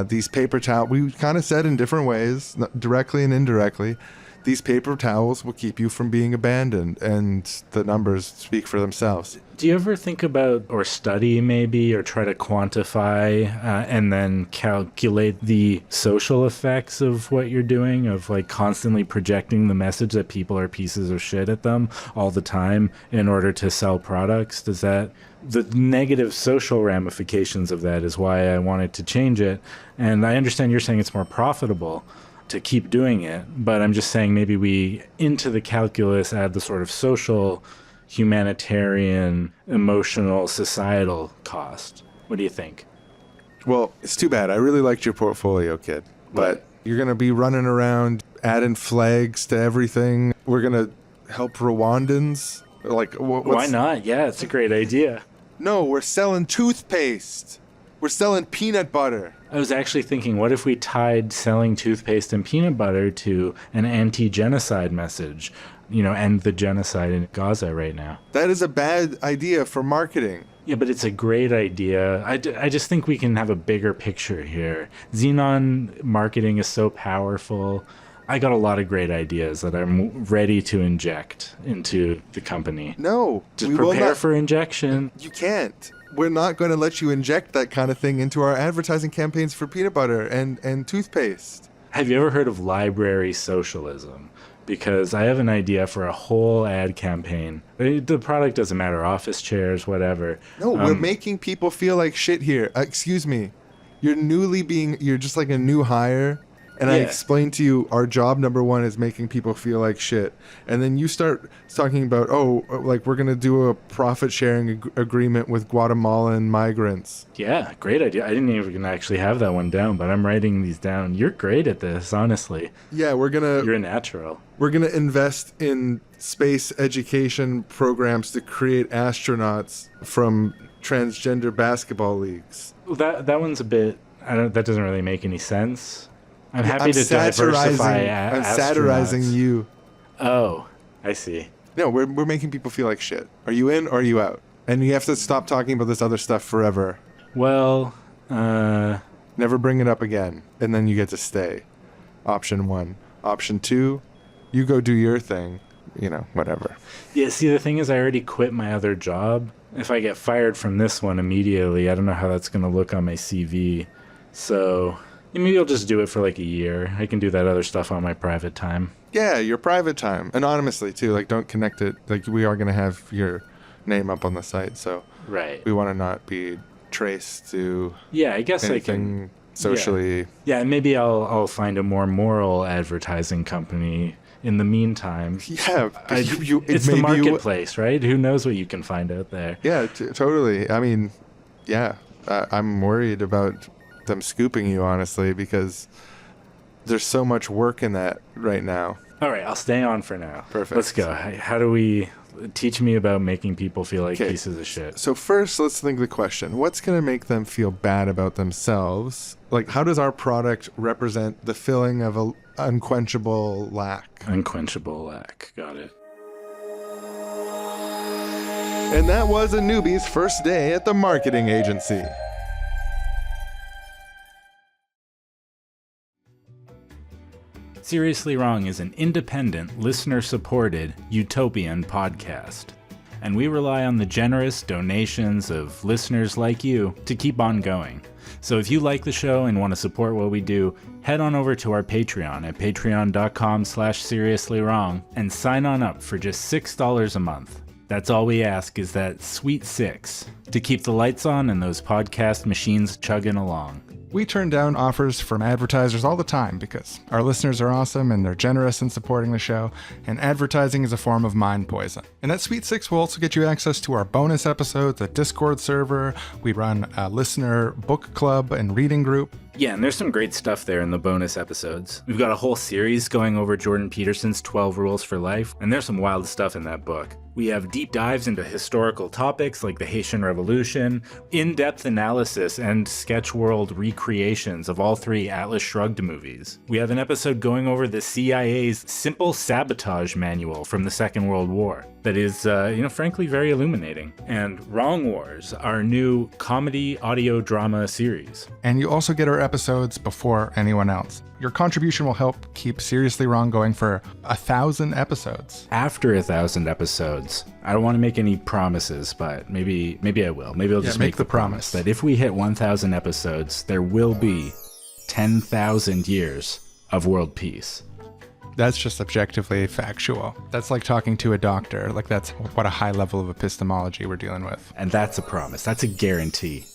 These paper towels, we kind of said in different ways, directly and indirectly, these paper towels will keep you from being abandoned, and the numbers speak for themselves. Do you ever think about, or study maybe, or try to quantify and then calculate the social effects of what you're doing, of like constantly projecting the message that people are pieces of shit at them all the time in order to sell products? Does that, the negative social ramifications of that is why I wanted to change it. And I understand you're saying it's more profitable to keep doing it, but I'm just saying maybe we, into the calculus, add the sort of social, humanitarian, emotional, societal cost. What do you think? Well, it's too bad. I really liked your portfolio, kid. But you're going to be running around adding flags to everything. We're going to help Rwandans. Like, why not? Yeah, it's a great idea. No, we're selling toothpaste. We're selling peanut butter. I was actually thinking, what if we tied selling toothpaste and peanut butter to an anti-genocide message? You know, end the genocide in Gaza right now. That is a bad idea for marketing. Yeah, but it's a great idea. I just think we can have a bigger picture here. Xenon marketing is so powerful. I got a lot of great ideas that I'm ready to inject into the company. No. Just prepare for injection. You can't. We're not going to let you inject that kind of thing into our advertising campaigns for peanut butter and toothpaste. Have you ever heard of library socialism? Because I have an idea for a whole ad campaign. The product doesn't matter, office chairs, whatever. No, we're making people feel like shit here. Excuse me. You're just like a new hire. And I explained to you, our job number one is making people feel like shit. And then you start talking about, like we're going to do a profit sharing agreement with Guatemalan migrants. Yeah, great idea. I didn't even actually have that one down, but I'm writing these down. You're great at this, honestly. Yeah, you're a natural. We're going to invest in space education programs to create astronauts from transgender basketball leagues. That one's a bit, that doesn't really make any sense. I'm happy to diversify. I'm satirizing you. Oh, I see. No, we're making people feel like shit. Are you in or are you out? And you have to stop talking about this other stuff forever. Well, never bring it up again, and then you get to stay. Option 1. Option 2, you go do your thing. You know, whatever. Yeah, see, the thing is, I already quit my other job. If I get fired from this one immediately, I don't know how that's going to look on my CV. So maybe I'll just do it for like a year. I can do that other stuff on my private time. Yeah, your private time. Anonymously, too. Like, don't connect it. Like, we are going to have your name up on the site, so right. We want to not be traced to I guess anything socially. Yeah, and maybe I'll find a more moral advertising company in the meantime. Yeah. It's the marketplace, right? Who knows what you can find out there. Yeah, totally. I mean, yeah. I'm worried about them scooping you, honestly, because there's so much work in that right now. All right, I'll stay on for now. Perfect. Let's go. How do we teach me about making people feel like pieces of shit? So first, let's think the question. What's going to make them feel bad about themselves? Like, how does our product represent the filling of an unquenchable lack? Unquenchable lack. Got it. And that was a newbie's first day at the marketing agency. Seriously Wrong is an independent, listener-supported, utopian podcast. And we rely on the generous donations of listeners like you to keep on going. So if you like the show and want to support what we do, head on over to our Patreon at patreon.com/seriouslywrong and sign on up for just $6 a month. That's all we ask is that sweet 6 to keep the lights on and those podcast machines chugging along. We turn down offers from advertisers all the time because our listeners are awesome and they're generous in supporting the show, and advertising is a form of mind poison. And at Sweet 6 will also get you access to our bonus episodes, a Discord server, we run a listener book club and reading group, Yeah, and there's some great stuff there in the bonus episodes. We've got a whole series going over Jordan Peterson's 12 Rules for Life, and there's some wild stuff in that book. We have deep dives into historical topics like the Haitian Revolution, in-depth analysis and sketch world recreations of all 3 Atlas Shrugged movies. We have an episode going over the CIA's Simple Sabotage Manual from the Second World War that is, frankly very illuminating. And Wrong Wars, our new comedy audio drama series. And you also get our episodes before anyone else. Your contribution will help keep Seriously Wrong going for 1,000 episodes. After 1,000 episodes, I don't want to make any promises, but maybe I will. Maybe I'll just make the promise that if we hit 1,000 episodes, there will be 10,000 years of world peace. That's just objectively factual. That's like talking to a doctor. Like, that's what a high level of epistemology we're dealing with. And that's a promise. That's a guarantee.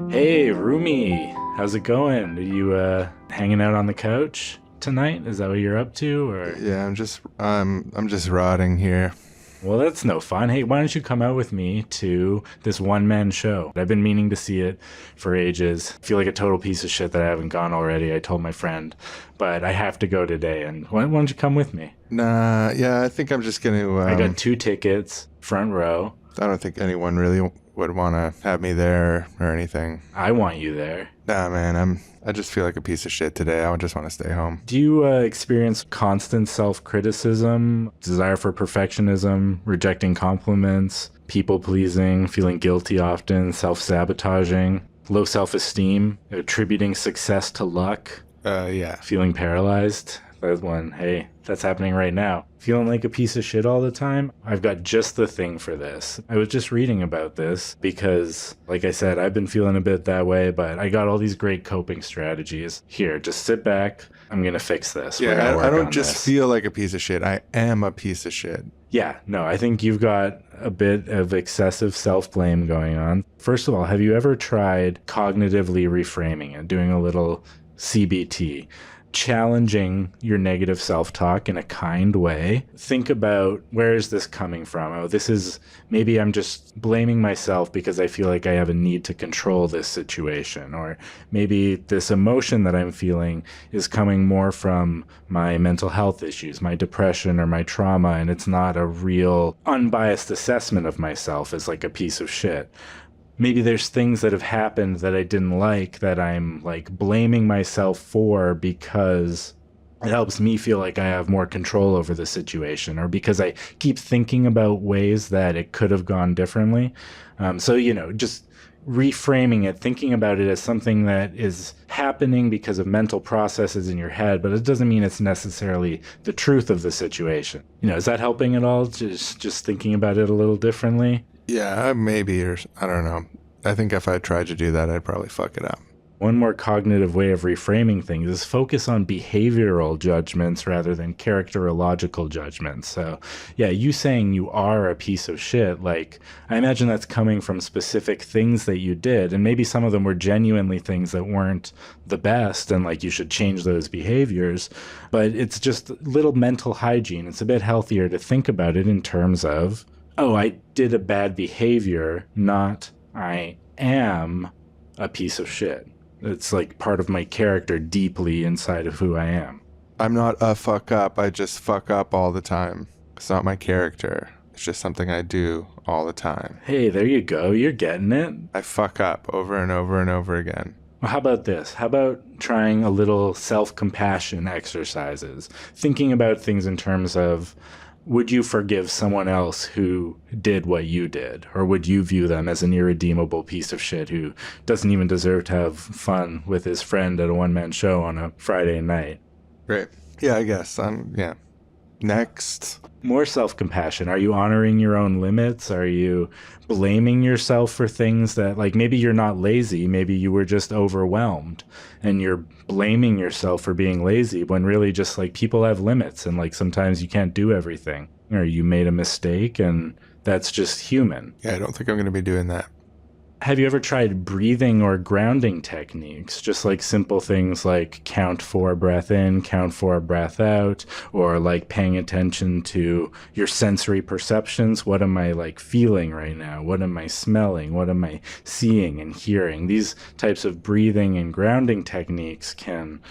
Hey, Rumi, how's it going? Are you hanging out on the couch tonight? Is that what you're up to? Or Yeah, I'm just rotting here. well, that's no fun. Hey, why don't you come out with me to this one-man show? I've been meaning to see it for ages. I feel like a total piece of shit that I haven't gone already. I told my friend, but I have to go today. And why don't you come with me? Nah, yeah, I think I'm just gonna. I got 2 tickets, front row. I don't think anyone really would want to have me there or anything. I want you there. Nah, man, I just feel like a piece of shit today. I just want to stay home. Do you experience constant self-criticism, desire for perfectionism, rejecting compliments, people-pleasing, feeling guilty often, self-sabotaging, low self-esteem, attributing success to luck, Yeah. feeling paralyzed? That one, hey, that's happening right now. Feeling like a piece of shit all the time? I've got just the thing for this. I was just reading about this because, like I said, I've been feeling a bit that way, but I got all these great coping strategies. Here, just sit back. I'm going to fix this. We're gonna Yeah, I work don't on just this. feel like a piece of shit. I am a piece of shit. Yeah, no, I think you've got a bit of excessive self-blame going on. First of all, have you ever tried cognitively reframing it, doing a little CBT? Challenging your negative self-talk in a kind way. Think about, where is this coming from? Oh, this is, maybe I'm just blaming myself because I feel like I have a need to control this situation. Or maybe this emotion that I'm feeling is coming more from my mental health issues, my depression or my trauma, and it's not a real unbiased assessment of myself as like a piece of shit. Maybe there's things that have happened that I didn't like that I'm like blaming myself for because it helps me feel like I have more control over the situation, or because I keep thinking about ways that it could have gone differently. So, just reframing it, thinking about it as something that is happening because of mental processes in your head, but it doesn't mean it's necessarily the truth of the situation. Is that helping at all? Just thinking about it a little differently? Yeah, maybe, or I don't know. I think if I tried to do that, I'd probably fuck it up. One more cognitive way of reframing things is focus on behavioral judgments rather than characterological judgments. So, yeah, you saying you are a piece of shit, like, I imagine that's coming from specific things that you did, and maybe some of them were genuinely things that weren't the best, and like you should change those behaviors, but it's just little mental hygiene. It's a bit healthier to think about it in terms of, oh, I did a bad behavior, not I am a piece of shit. It's like part of my character deeply inside of who I am. I'm not a fuck up. I just fuck up all the time. It's not my character. It's just something I do all the time. Hey, there you go. You're getting it. I fuck up over and over and over again. Well, how about this? How about trying a little self-compassion exercises? Thinking about things in terms of, would you forgive someone else who did what you did? Or would you view them as an irredeemable piece of shit who doesn't even deserve to have fun with his friend at a one-man show on a Friday night? Great. Yeah, I guess. Yeah. Next. More self-compassion. Are you honoring your own limits? Are you blaming yourself for things that, like, maybe you're not lazy, maybe you were just overwhelmed, and you're blaming yourself for being lazy when really just, like, people have limits, and, like, sometimes you can't do everything. Or you made a mistake, and that's just human. Yeah, I don't think I'm going to be doing that. have you ever tried breathing or grounding techniques? Just like simple things like count 4 breath in, count 4 breath out, or like paying attention to your sensory perceptions. What am I like feeling right now? What am I smelling? What am I seeing and hearing? These types of breathing and grounding techniques can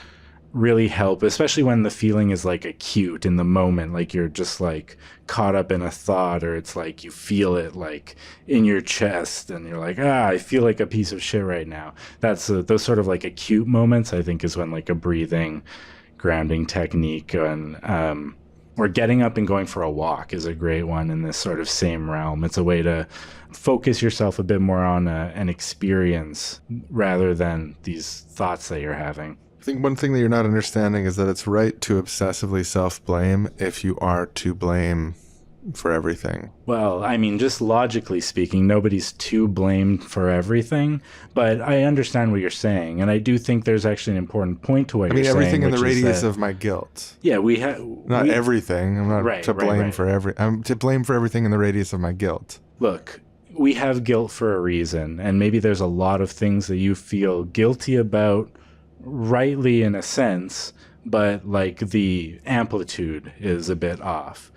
really help, especially when the feeling is like acute in the moment, like you're just like caught up in a thought, or it's like you feel it like in your chest and you're like, I feel like a piece of shit right now. That's those sort of like acute moments, I think, is when like a breathing grounding technique and or getting up and going for a walk is a great one in this sort of same realm. It's a way to focus yourself a bit more on an experience rather than these thoughts that you're having. I think one thing that you're not understanding is that it's right to obsessively self-blame if you are to blame for everything. Well, I mean, just logically speaking, nobody's to blamed for everything, but I understand what you're saying, and I do think there's actually an important point to what you're saying. Everything in the which is radius that, of my guilt. Yeah, Not everything. I'm not to blame for I'm to blame for everything in the radius of my guilt. Look, we have guilt for a reason, and maybe there's a lot of things that you feel guilty about, rightly in a sense, but like the amplitude is a bit off.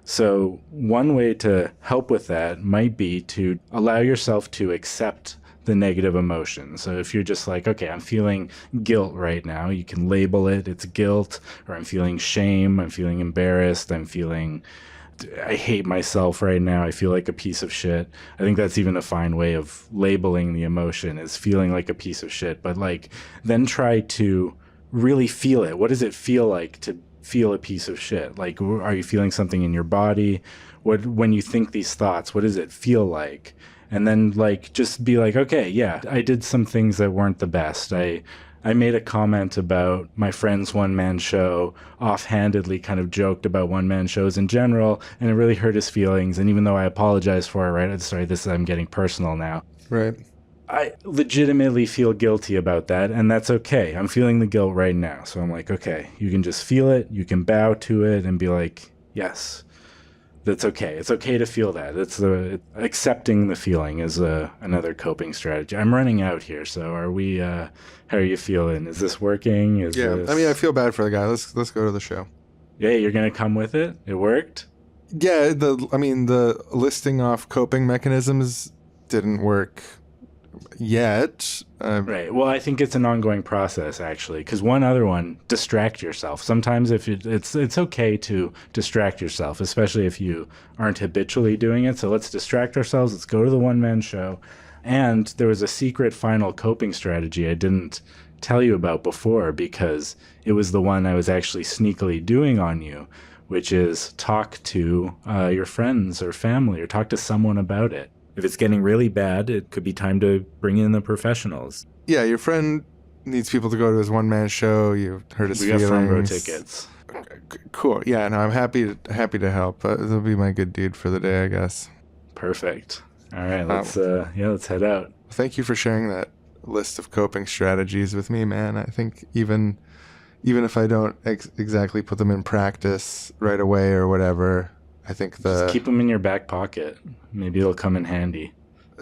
So one way to help with that might be to allow yourself to accept the negative emotions. So if you're just like, okay, I'm feeling guilt right now, you can label it, it's guilt, or I'm feeling shame, I'm feeling embarrassed, I hate myself right now, I feel like a piece of shit. I think that's even a fine way of labeling the emotion, is feeling like a piece of shit. But like, then try to really feel it. What does it feel like to feel a piece of shit? Like, are you feeling something in your body? When you think these thoughts, what does it feel like? And then like, just be like, okay, yeah, I did some things that weren't the best. I made a comment about my friend's one-man show, offhandedly kind of joked about one-man shows in general, and it really hurt his feelings. And even though I apologized for it, right? Sorry, I'm getting personal now. Right. I legitimately feel guilty about that, and that's okay. I'm feeling the guilt right now. So I'm like, okay, you can just feel it. You can bow to it and be like, yes, that's okay. It's okay to feel that. Accepting the feeling is another coping strategy. I'm running out here, so are we? How are you feeling? Is this working? I feel bad for the guy. Let's go to the show. Yeah, you're gonna come with it. It worked. Yeah, the listing off coping mechanisms didn't work yet. Right. Well, I think it's an ongoing process, actually, because one other one, distract yourself. Sometimes if it's okay to distract yourself, especially if you aren't habitually doing it. So let's distract ourselves. Let's go to the one-man show. And there was a secret final coping strategy I didn't tell you about before, because it was the one I was actually sneakily doing on you, which is talk to your friends or family, or talk to someone about it. If it's getting really bad, it could be time to bring in the professionals. Yeah, your friend needs people to go to his one-man show. You hurt his feelings. We got front row tickets. Cool. Yeah, no, I'm happy to help. It'll be my good deed for the day, I guess. Perfect. All right, let's head out. Thank you for sharing that list of coping strategies with me, man. I think even if I don't exactly put them in practice right away or whatever, I think just keep them in your back pocket. Maybe it'll come in handy.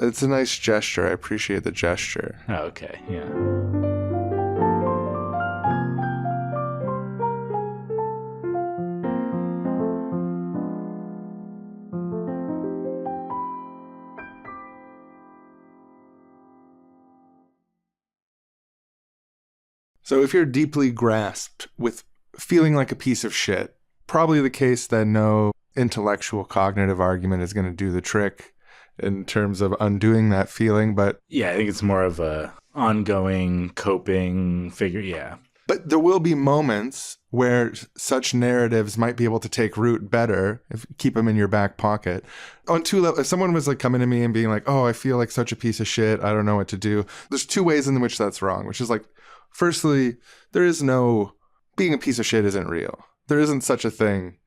It's a nice gesture. I appreciate the gesture. Oh, okay. Yeah. So if you're deeply grasped with feeling like a piece of shit, probably the case that no intellectual cognitive argument is going to do the trick in terms of undoing that feeling. But yeah, I think it's more of a ongoing coping figure. Yeah. But there will be moments where such narratives might be able to take root better if you keep them in your back pocket. On two levels, if someone was like coming to me and being like, oh, I feel like such a piece of shit, I don't know what to do. There's two ways in which that's wrong, which is like, firstly, being a piece of shit isn't real. There isn't such a thing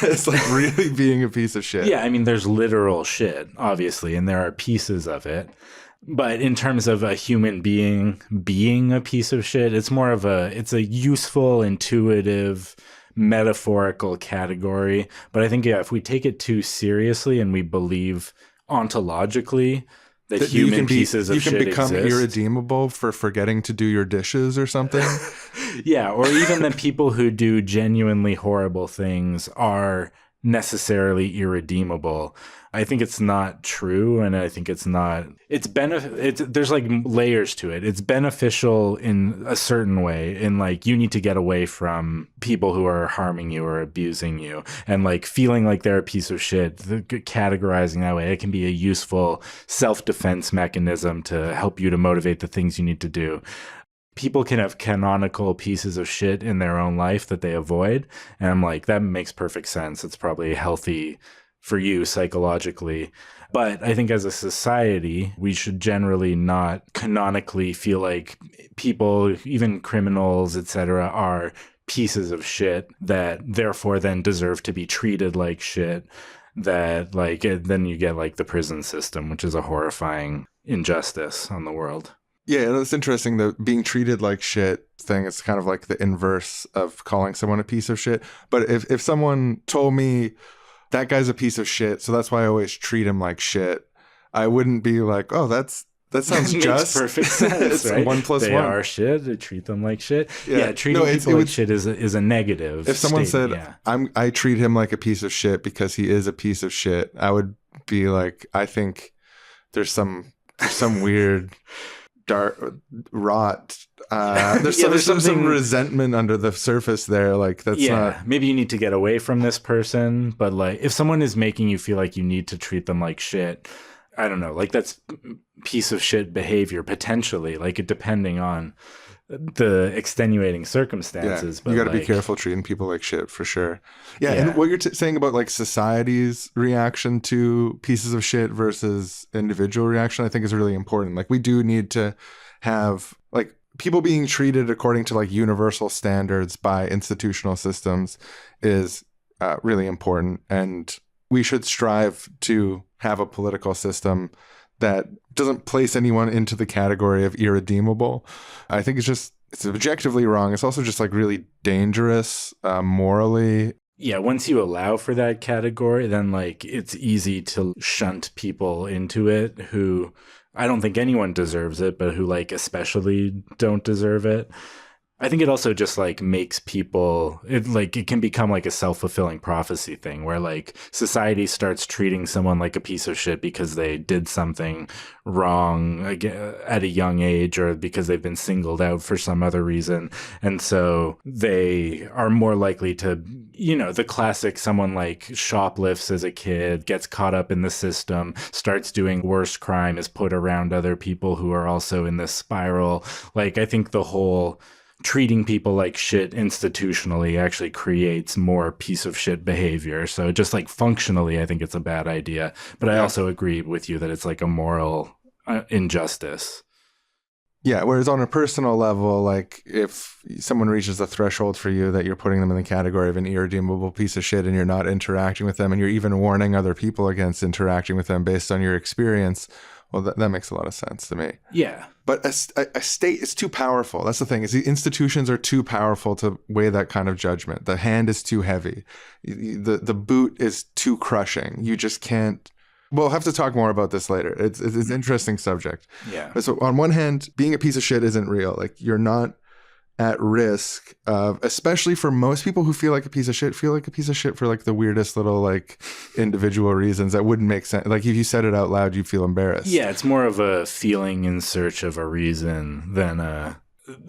as like really being a piece of shit. Yeah, I mean, there's literal shit, obviously, and there are pieces of it. But in terms of a human being a piece of shit, it's more of it's a useful, intuitive, metaphorical category. But I think, yeah, if we take it too seriously and we believe ontologically that human pieces of you shit can become exist. irredeemable for forgetting to do your dishes or something. Yeah, or even that people who do genuinely horrible things are necessarily irredeemable. I think it's not true, and I think it's not. There's like layers to it. It's beneficial in a certain way, in like you need to get away from people who are harming you or abusing you, and like feeling like they're a piece of shit. Categorizing that way, it can be a useful self-defense mechanism to help you to motivate the things you need to do. People can have canonical pieces of shit in their own life that they avoid. And I'm like, that makes perfect sense. It's probably healthy for you psychologically. But I think as a society, we should generally not canonically feel like people, even criminals, etc., are pieces of shit that therefore then deserve to be treated like shit. That like then you get like the prison system, which is a horrifying injustice on the world. Yeah, and it's interesting, the being treated like shit thing is kind of like the inverse of calling someone a piece of shit. But if someone told me that guy's a piece of shit, so that's why I always treat him like shit, I wouldn't be like, oh, that sounds Makes just perfect sense. It's right? 1 + 1. They are shit. They treat them like shit. Yeah. Treating people like shit is a negative. If someone statement, said, I treat him like a piece of shit because he is a piece of shit, I would be like, I think there's some weird dark rot. There's some resentment under the surface there. Like that's not. Maybe you need to get away from this person, but like if someone is making you feel like you need to treat them like shit, I don't know. Like that's piece of shit behavior potentially. Like it depending on the extenuating circumstances. Yeah, but you got to like, be careful treating people like shit for sure. Yeah, Yeah. and what you're saying about like society's reaction to pieces of shit versus individual reaction, I think is really important. Like we do need to have like people being treated according to like universal standards by institutional systems is really important, and we should strive to have a political system that doesn't place anyone into the category of irredeemable. I think it's objectively wrong. It's also just like really dangerous morally. Yeah, once you allow for that category, then like it's easy to shunt people into it who I don't think anyone deserves it, but who like especially don't deserve it. I think it also just like makes people, it can become like a self-fulfilling prophecy thing where like society starts treating someone like a piece of shit because they did something wrong at a young age or because they've been singled out for some other reason. And so they are more likely to, the classic someone like shoplifts as a kid, gets caught up in the system, starts doing worse crime, is put around other people who are also in this spiral. Like I think the whole treating people like shit institutionally actually creates more piece of shit behavior. So just like functionally, I think it's a bad idea. But I also agree with you that it's like a moral injustice. Yeah, whereas on a personal level, like if someone reaches a threshold for you that you're putting them in the category of an irredeemable piece of shit and you're not interacting with them and you're even warning other people against interacting with them based on your experience, well, that makes a lot of sense to me. Yeah. But a state is too powerful. That's the thing, is the institutions are too powerful to weigh that kind of judgment. The hand is too heavy. The boot is too crushing. You just can't. We'll have to talk more about this later. It's an interesting subject. Yeah. So on one hand, being a piece of shit isn't real. Like you're not at risk of, especially for most people who feel like a piece of shit for like the weirdest little like individual reasons that wouldn't make sense. Like if you said it out loud, you'd feel embarrassed. Yeah, it's more of a feeling in search of a reason than a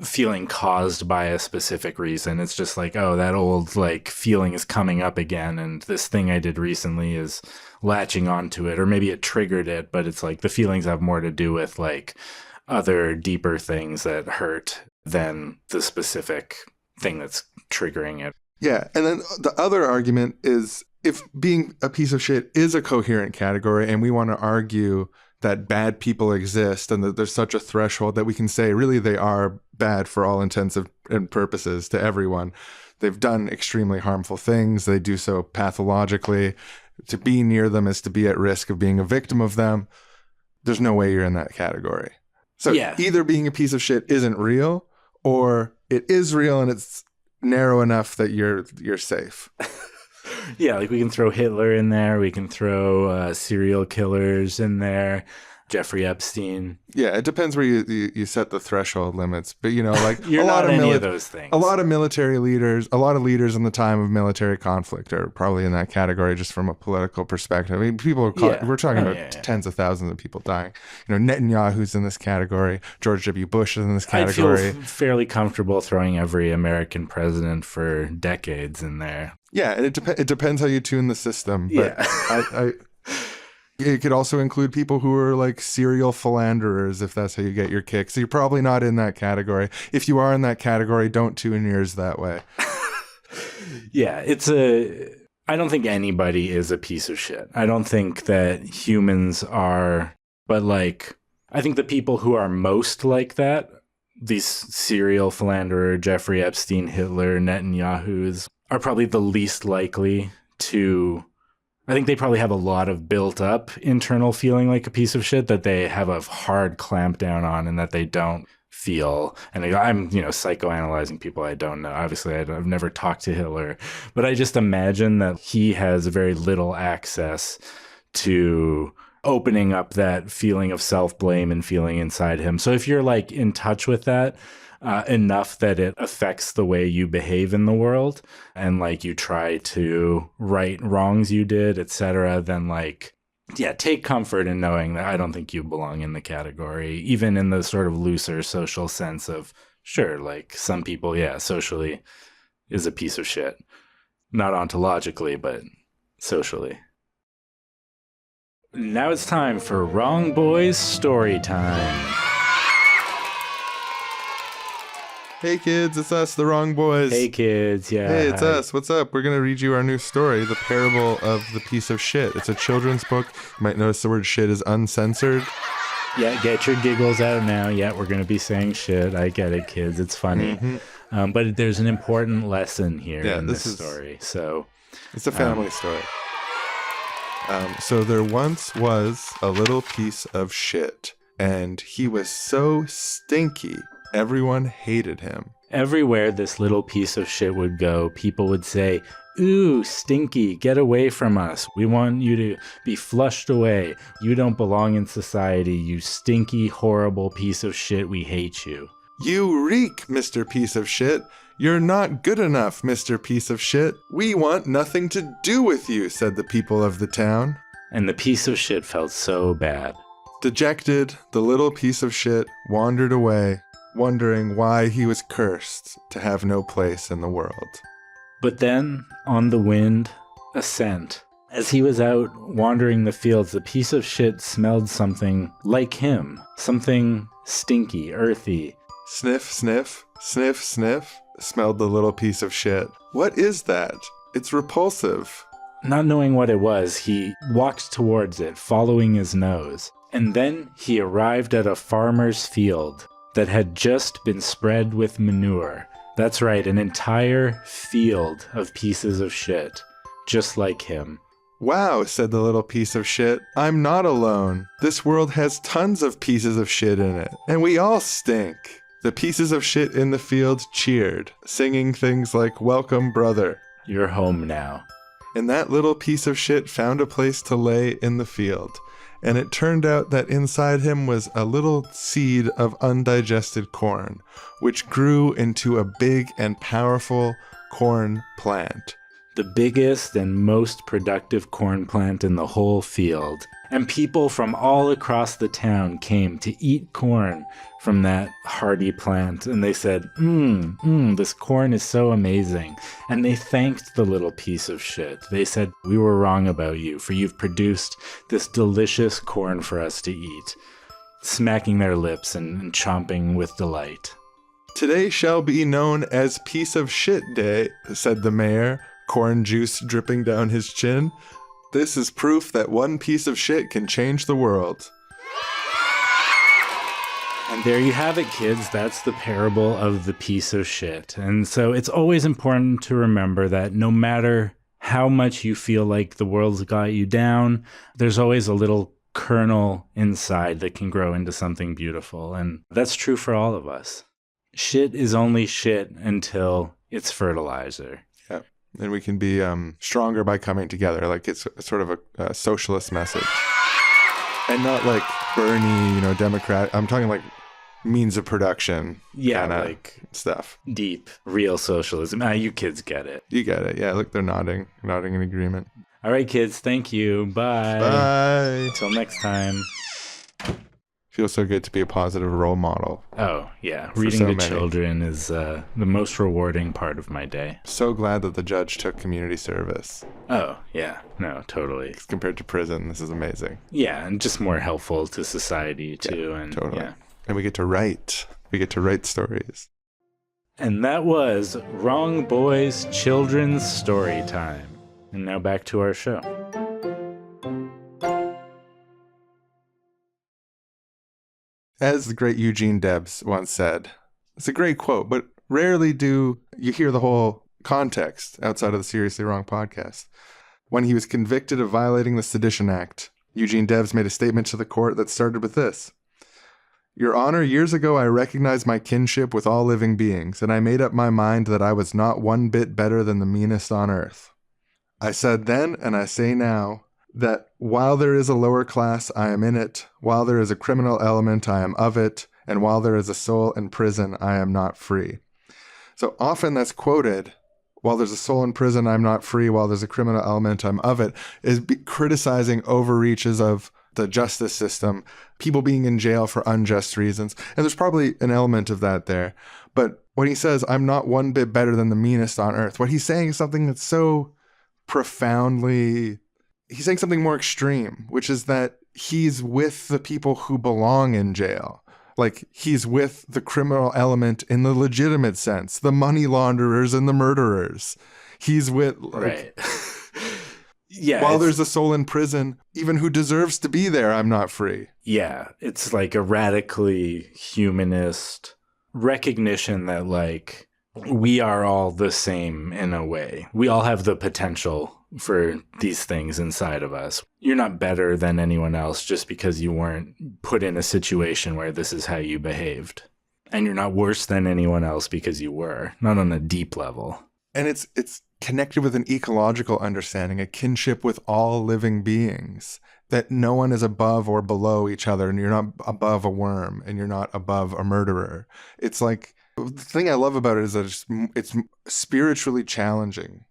feeling caused by a specific reason. It's just like, oh, that old like feeling is coming up again, and this thing I did recently is latching onto it, or maybe it triggered it, but it's like the feelings have more to do with like other deeper things that hurt than the specific thing that's triggering it. Yeah. And then the other argument is if being a piece of shit is a coherent category and we want to argue that bad people exist and that there's such a threshold that we can say really they are bad for all intents and purposes to everyone. They've done extremely harmful things. They do so pathologically. To be near them is to be at risk of being a victim of them. There's no way you're in that category. So either being a piece of shit isn't real, or it is real and it's narrow enough that you're safe. Yeah, like we can throw Hitler in there. We can throw serial killers in there. Jeffrey Epstein. Yeah, it depends where you set the threshold limits. But, you know, like You're a lot not of any of those things. A lot of military leaders, a lot of leaders in the time of military conflict are probably in that category just from a political perspective. I mean, people are we're talking about tens of thousands of people dying. You know, Netanyahu's in this category. George W. Bush is in this category. I feel fairly comfortable throwing every American president for decades in there. Yeah, and it depends how you tune the system. But Yeah. it could also include people who are like serial philanderers, if that's how you get your kicks. So you're probably not in that category. If you are in that category, don't tune yours that way. Yeah, I don't think anybody is a piece of shit. I don't think that humans are, but like, I think the people who are most like that, these serial philanderer, Jeffrey Epstein, Hitler, Netanyahu's, are probably the least likely to... I think they probably have a lot of built up internal feeling like a piece of shit that they have a hard clamp down on and that they don't feel. And I'm, psychoanalyzing people I don't know. Obviously, I've never talked to Hitler, but I just imagine that he has very little access to opening up that feeling of self-blame and feeling inside him. So if you're like in touch with that, enough that it affects the way you behave in the world and like you try to right wrongs you did, etc., then like, yeah, take comfort in knowing that I don't think you belong in the category, even in the sort of looser social sense of, sure, like some people, yeah, socially is a piece of shit. Not ontologically, but socially. Now it's time for Wrong Boys Story Time. Hey kids, it's us, the Wrong Boys. Hey kids, yeah. Hey, it's us. What's up? We're going to read you our new story, The Parable of the Piece of Shit. It's a children's book. You might notice the word shit is uncensored. Yeah, get your giggles out now. Yeah, we're going to be saying shit. I get it, kids. It's funny. Mm-hmm. But there's an important lesson here in this story. So it's a family story. So there once was a little piece of shit, and he was so stinky. Everyone hated him. Everywhere this little piece of shit would go, people would say, "Ooh, stinky, get away from us. We want you to be flushed away. You don't belong in society, you stinky, horrible piece of shit. We hate you." You reek, Mr. Piece of Shit. You're not good enough, Mr. Piece of Shit. We want nothing to do with you, said the people of the town. And the piece of shit felt so bad. Dejected, the little piece of shit wandered away, wondering why he was cursed to have no place in the world. But then, on the wind, a scent. As he was out wandering the fields, the piece of shit smelled something like him. Something stinky, earthy. Sniff, sniff, sniff, sniff, smelled the little piece of shit. What is that? It's repulsive. Not knowing what it was, he walked towards it, following his nose. And then he arrived at a farmer's field that had just been spread with manure. That's right, an entire field of pieces of shit, just like him. Wow, said the little piece of shit. I'm not alone. This world has tons of pieces of shit in it, and we all stink. The pieces of shit in the field cheered, singing things like, "Welcome, brother. You're home now." And that little piece of shit found a place to lay in the field. And it turned out that inside him was a little seed of undigested corn, which grew into a big and powerful corn plant. The biggest and most productive corn plant in the whole field. And people from all across the town came to eat corn from that hardy plant. And they said, this corn is so amazing. And they thanked the little piece of shit. They said, "We were wrong about you, for you've produced this delicious corn for us to eat," smacking their lips and chomping with delight. Today shall be known as Piece of Shit Day, said the mayor, corn juice dripping down his chin. This is proof that one piece of shit can change the world. And there you have it, kids. That's the parable of the piece of shit. And so it's always important to remember that no matter how much you feel like the world's got you down, there's always a little kernel inside that can grow into something beautiful. And that's true for all of us. Shit is only shit until it's fertilizer. Yeah. And we can be stronger by coming together. Like it's sort of a socialist message. And not like Bernie, Democrat. I'm talking like means of production. Yeah, kinda like stuff. deep, real socialism. You kids get it. You get it. Yeah, look, they're nodding in agreement. All right, kids. Thank you. Bye. Bye. Till next time. Feels so good to be a positive role model. Oh, yeah. For Reading so to many. children is the most rewarding part of my day. So glad that the judge took community service Oh, yeah. No, totally. compared to prison. This is amazing. Yeah, and just more helpful to society, too. And Totally. yeah. And we get to write. We get to write stories. And that was Wrong Boys Children's Story Time. And now back to our show. As the great Eugene Debs once said, it's a great quote, but rarely do you hear the whole context outside of the Seriously Wrong podcast. When he was convicted of violating the Sedition Act, Eugene Debs made a statement to the court that started with this: "Your Honor, years ago I recognized my kinship with all living beings, and I made up my mind that I was not one bit better than the meanest on earth. I said then, and I say now, that while there is a lower class, I am in it. While there is a criminal element, I am of it. And while there is a soul in prison, I am not free." So often that's quoted, while there's a soul in prison, I'm not free. While there's a criminal element, I'm of it, is criticizing overreaches of the justice system, people being in jail for unjust reasons. And there's probably an element of that there. But when he says, I'm not one bit better than the meanest on earth, what he's saying is something that's so profoundly... He's saying something more extreme, which is that he's with the people who belong in jail. Like, he's with the criminal element in the legitimate sense, the money launderers and the murderers. He's with... Right. Yeah. While there's a soul in prison, even who deserves to be there, I'm not free. Yeah. It's like a radically humanist recognition that, like, we are all the same in a way. We all have the potential for these things inside of us. You're not better than anyone else just because you weren't put in a situation where this is how you behaved. And you're not worse than anyone else because you were, not on a deep level. And it's connected with an ecological understanding, a kinship with all living beings, that no one is above or below each other, and you're not above a worm, and you're not above a murderer. It's like, the thing I love about it is that it's spiritually challenging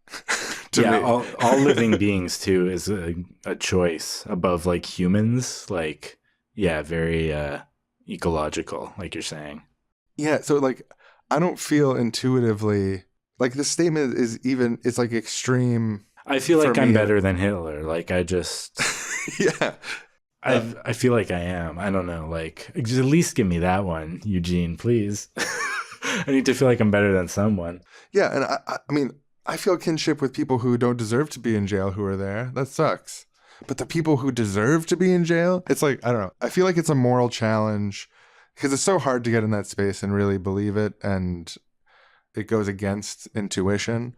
to me. All living beings too is a choice above like humans. Like, yeah, very ecological, like you're saying. Yeah, so like I don't feel intuitively like this statement it's like extreme. I feel like for I'm me. better than Hitler. Like I just Yeah. I feel like I am. I don't know. Like just at least give me that one, Eugene, please. I need to feel like I'm better than someone. Yeah, and I mean, I feel kinship with people who don't deserve to be in jail who are there. That sucks. But the people who deserve to be in jail, it's like, I don't know. I feel like it's a moral challenge because it's so hard to get in that space and really believe it, and it goes against intuition.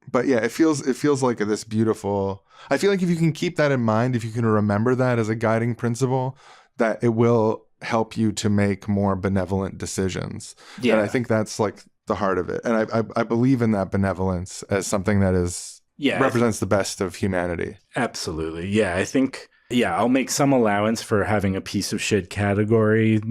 But yeah, it feels like this beautiful... I feel like if you can keep that in mind, if you can remember that as a guiding principle, that it will help you to make more benevolent decisions. Yeah. And I think that's like the heart of it. And I believe in that benevolence as something that is represents the best of humanity. Absolutely. Yeah, I think, I'll make some allowance for having a piece of shit category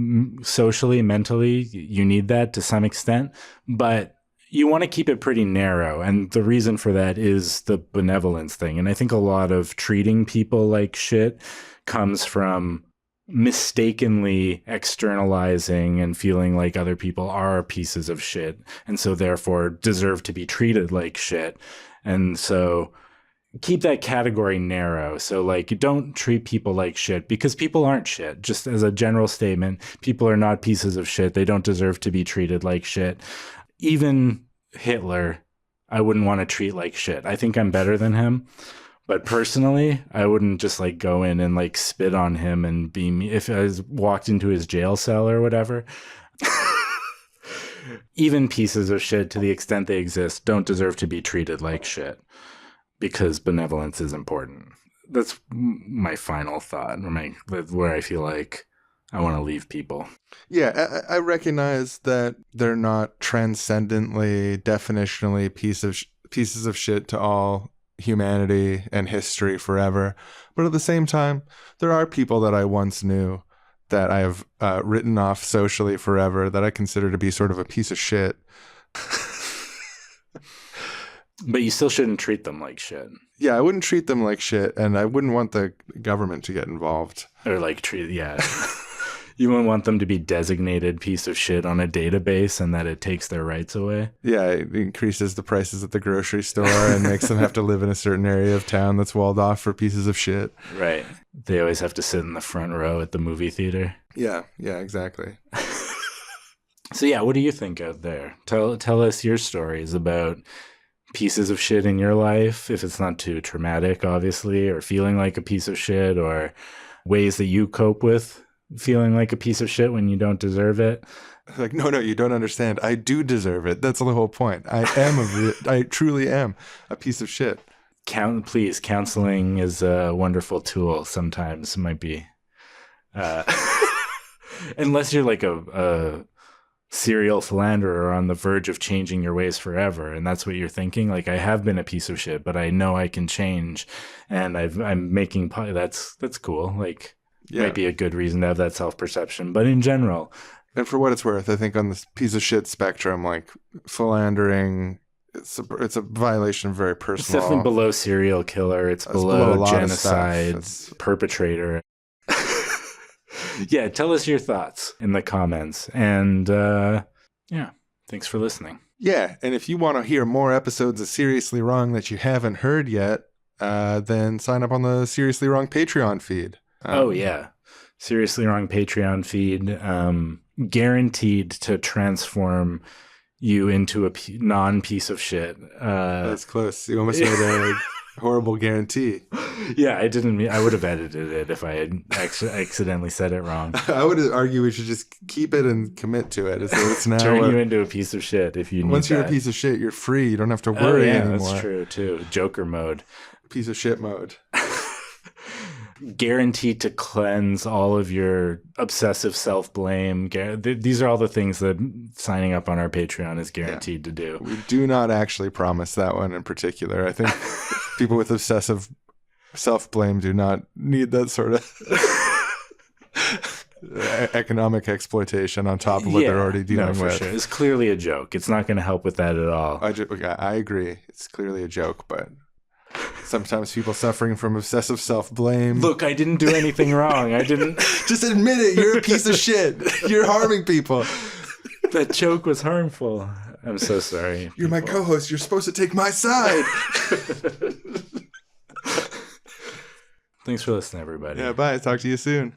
socially, mentally. You need that to some extent, but you want to keep it pretty narrow. And the reason for that is the benevolence thing. And I think a lot of treating people like shit comes from mistakenly externalizing and feeling like other people are pieces of shit and so therefore deserve to be treated like shit. And so keep that category narrow. So like, don't treat people like shit because people aren't shit. Just as a general statement, people are not pieces of shit. They don't deserve to be treated like shit. Even Hitler, I wouldn't want to treat like shit. I think I'm better than him. But personally, I wouldn't just like go in and like spit on him and be me if I walked into his jail cell or whatever. Even pieces of shit, to the extent they exist, don't deserve to be treated like shit because benevolence is important. That's my final thought, where I feel like I want to leave people. Yeah, I recognize that they're not transcendently, definitionally pieces of shit to all humanity and history forever. But at the same time, there are people that I once knew that I have written off socially forever that I consider to be sort of a piece of shit. But you still shouldn't treat them like shit. Yeah, I wouldn't treat them like shit, and I wouldn't want the government to get involved. Or like yeah. You wouldn't want them to be designated piece of shit on a database and that it takes their rights away. Yeah, it increases the prices at the grocery store and makes them have to live in a certain area of town that's walled off for pieces of shit. Right. They always have to sit in the front row at the movie theater. Yeah, exactly. So yeah, what do you think out there? Tell us your stories about pieces of shit in your life, if it's not too traumatic, obviously, or feeling like a piece of shit, or ways that you cope with feeling like a piece of shit when you don't deserve it. Like, no, you don't understand. I do deserve it. That's the whole point. I truly am a piece of shit. Please, counseling is a wonderful tool. Sometimes it might be, unless you're like a serial philanderer on the verge of changing your ways forever, and that's what you're thinking. Like, I have been a piece of shit, but I know I can change, and I'm making. That's cool. Like, might be a good reason to have that self-perception. But in general, and for what it's worth, I think on this piece of shit spectrum, like philandering, it's a violation of very personal. It's definitely below serial killer. It's below genocide perpetrator. Yeah, tell us your thoughts in the comments. And yeah, thanks for listening. Yeah, and if you want to hear more episodes of Seriously Wrong that you haven't heard yet, then sign up on the Seriously Wrong Patreon feed. Oh, yeah. Seriously Wrong Patreon feed. Guaranteed to transform you into a non-piece of shit. That's close. You almost made a horrible guarantee. Yeah, I would have edited it if I had accidentally said it wrong. I would argue we should just keep it and commit to it. So it's now turn you into a piece of shit if you need once you're that. A piece of shit, you're free. You don't have to worry anymore. That's true too. Joker mode. Piece of shit mode. Guaranteed to cleanse all of your obsessive self-blame. These are all the things that signing up on our Patreon is guaranteed to do. We do not actually promise that one in particular. I think people with obsessive self-blame do not need that sort of economic exploitation on top of what they're already dealing with. Sure. It's clearly a joke. It's not going to help with that at all. I agree. It's clearly a joke, but sometimes people suffering from obsessive self-blame. Look, I didn't do anything wrong. I didn't. Just admit it. You're a piece of shit. You're harming people. That joke was harmful. I'm so sorry. You're my co-host. You're supposed to take my side. Thanks for listening, everybody. Yeah, bye. Talk to you soon.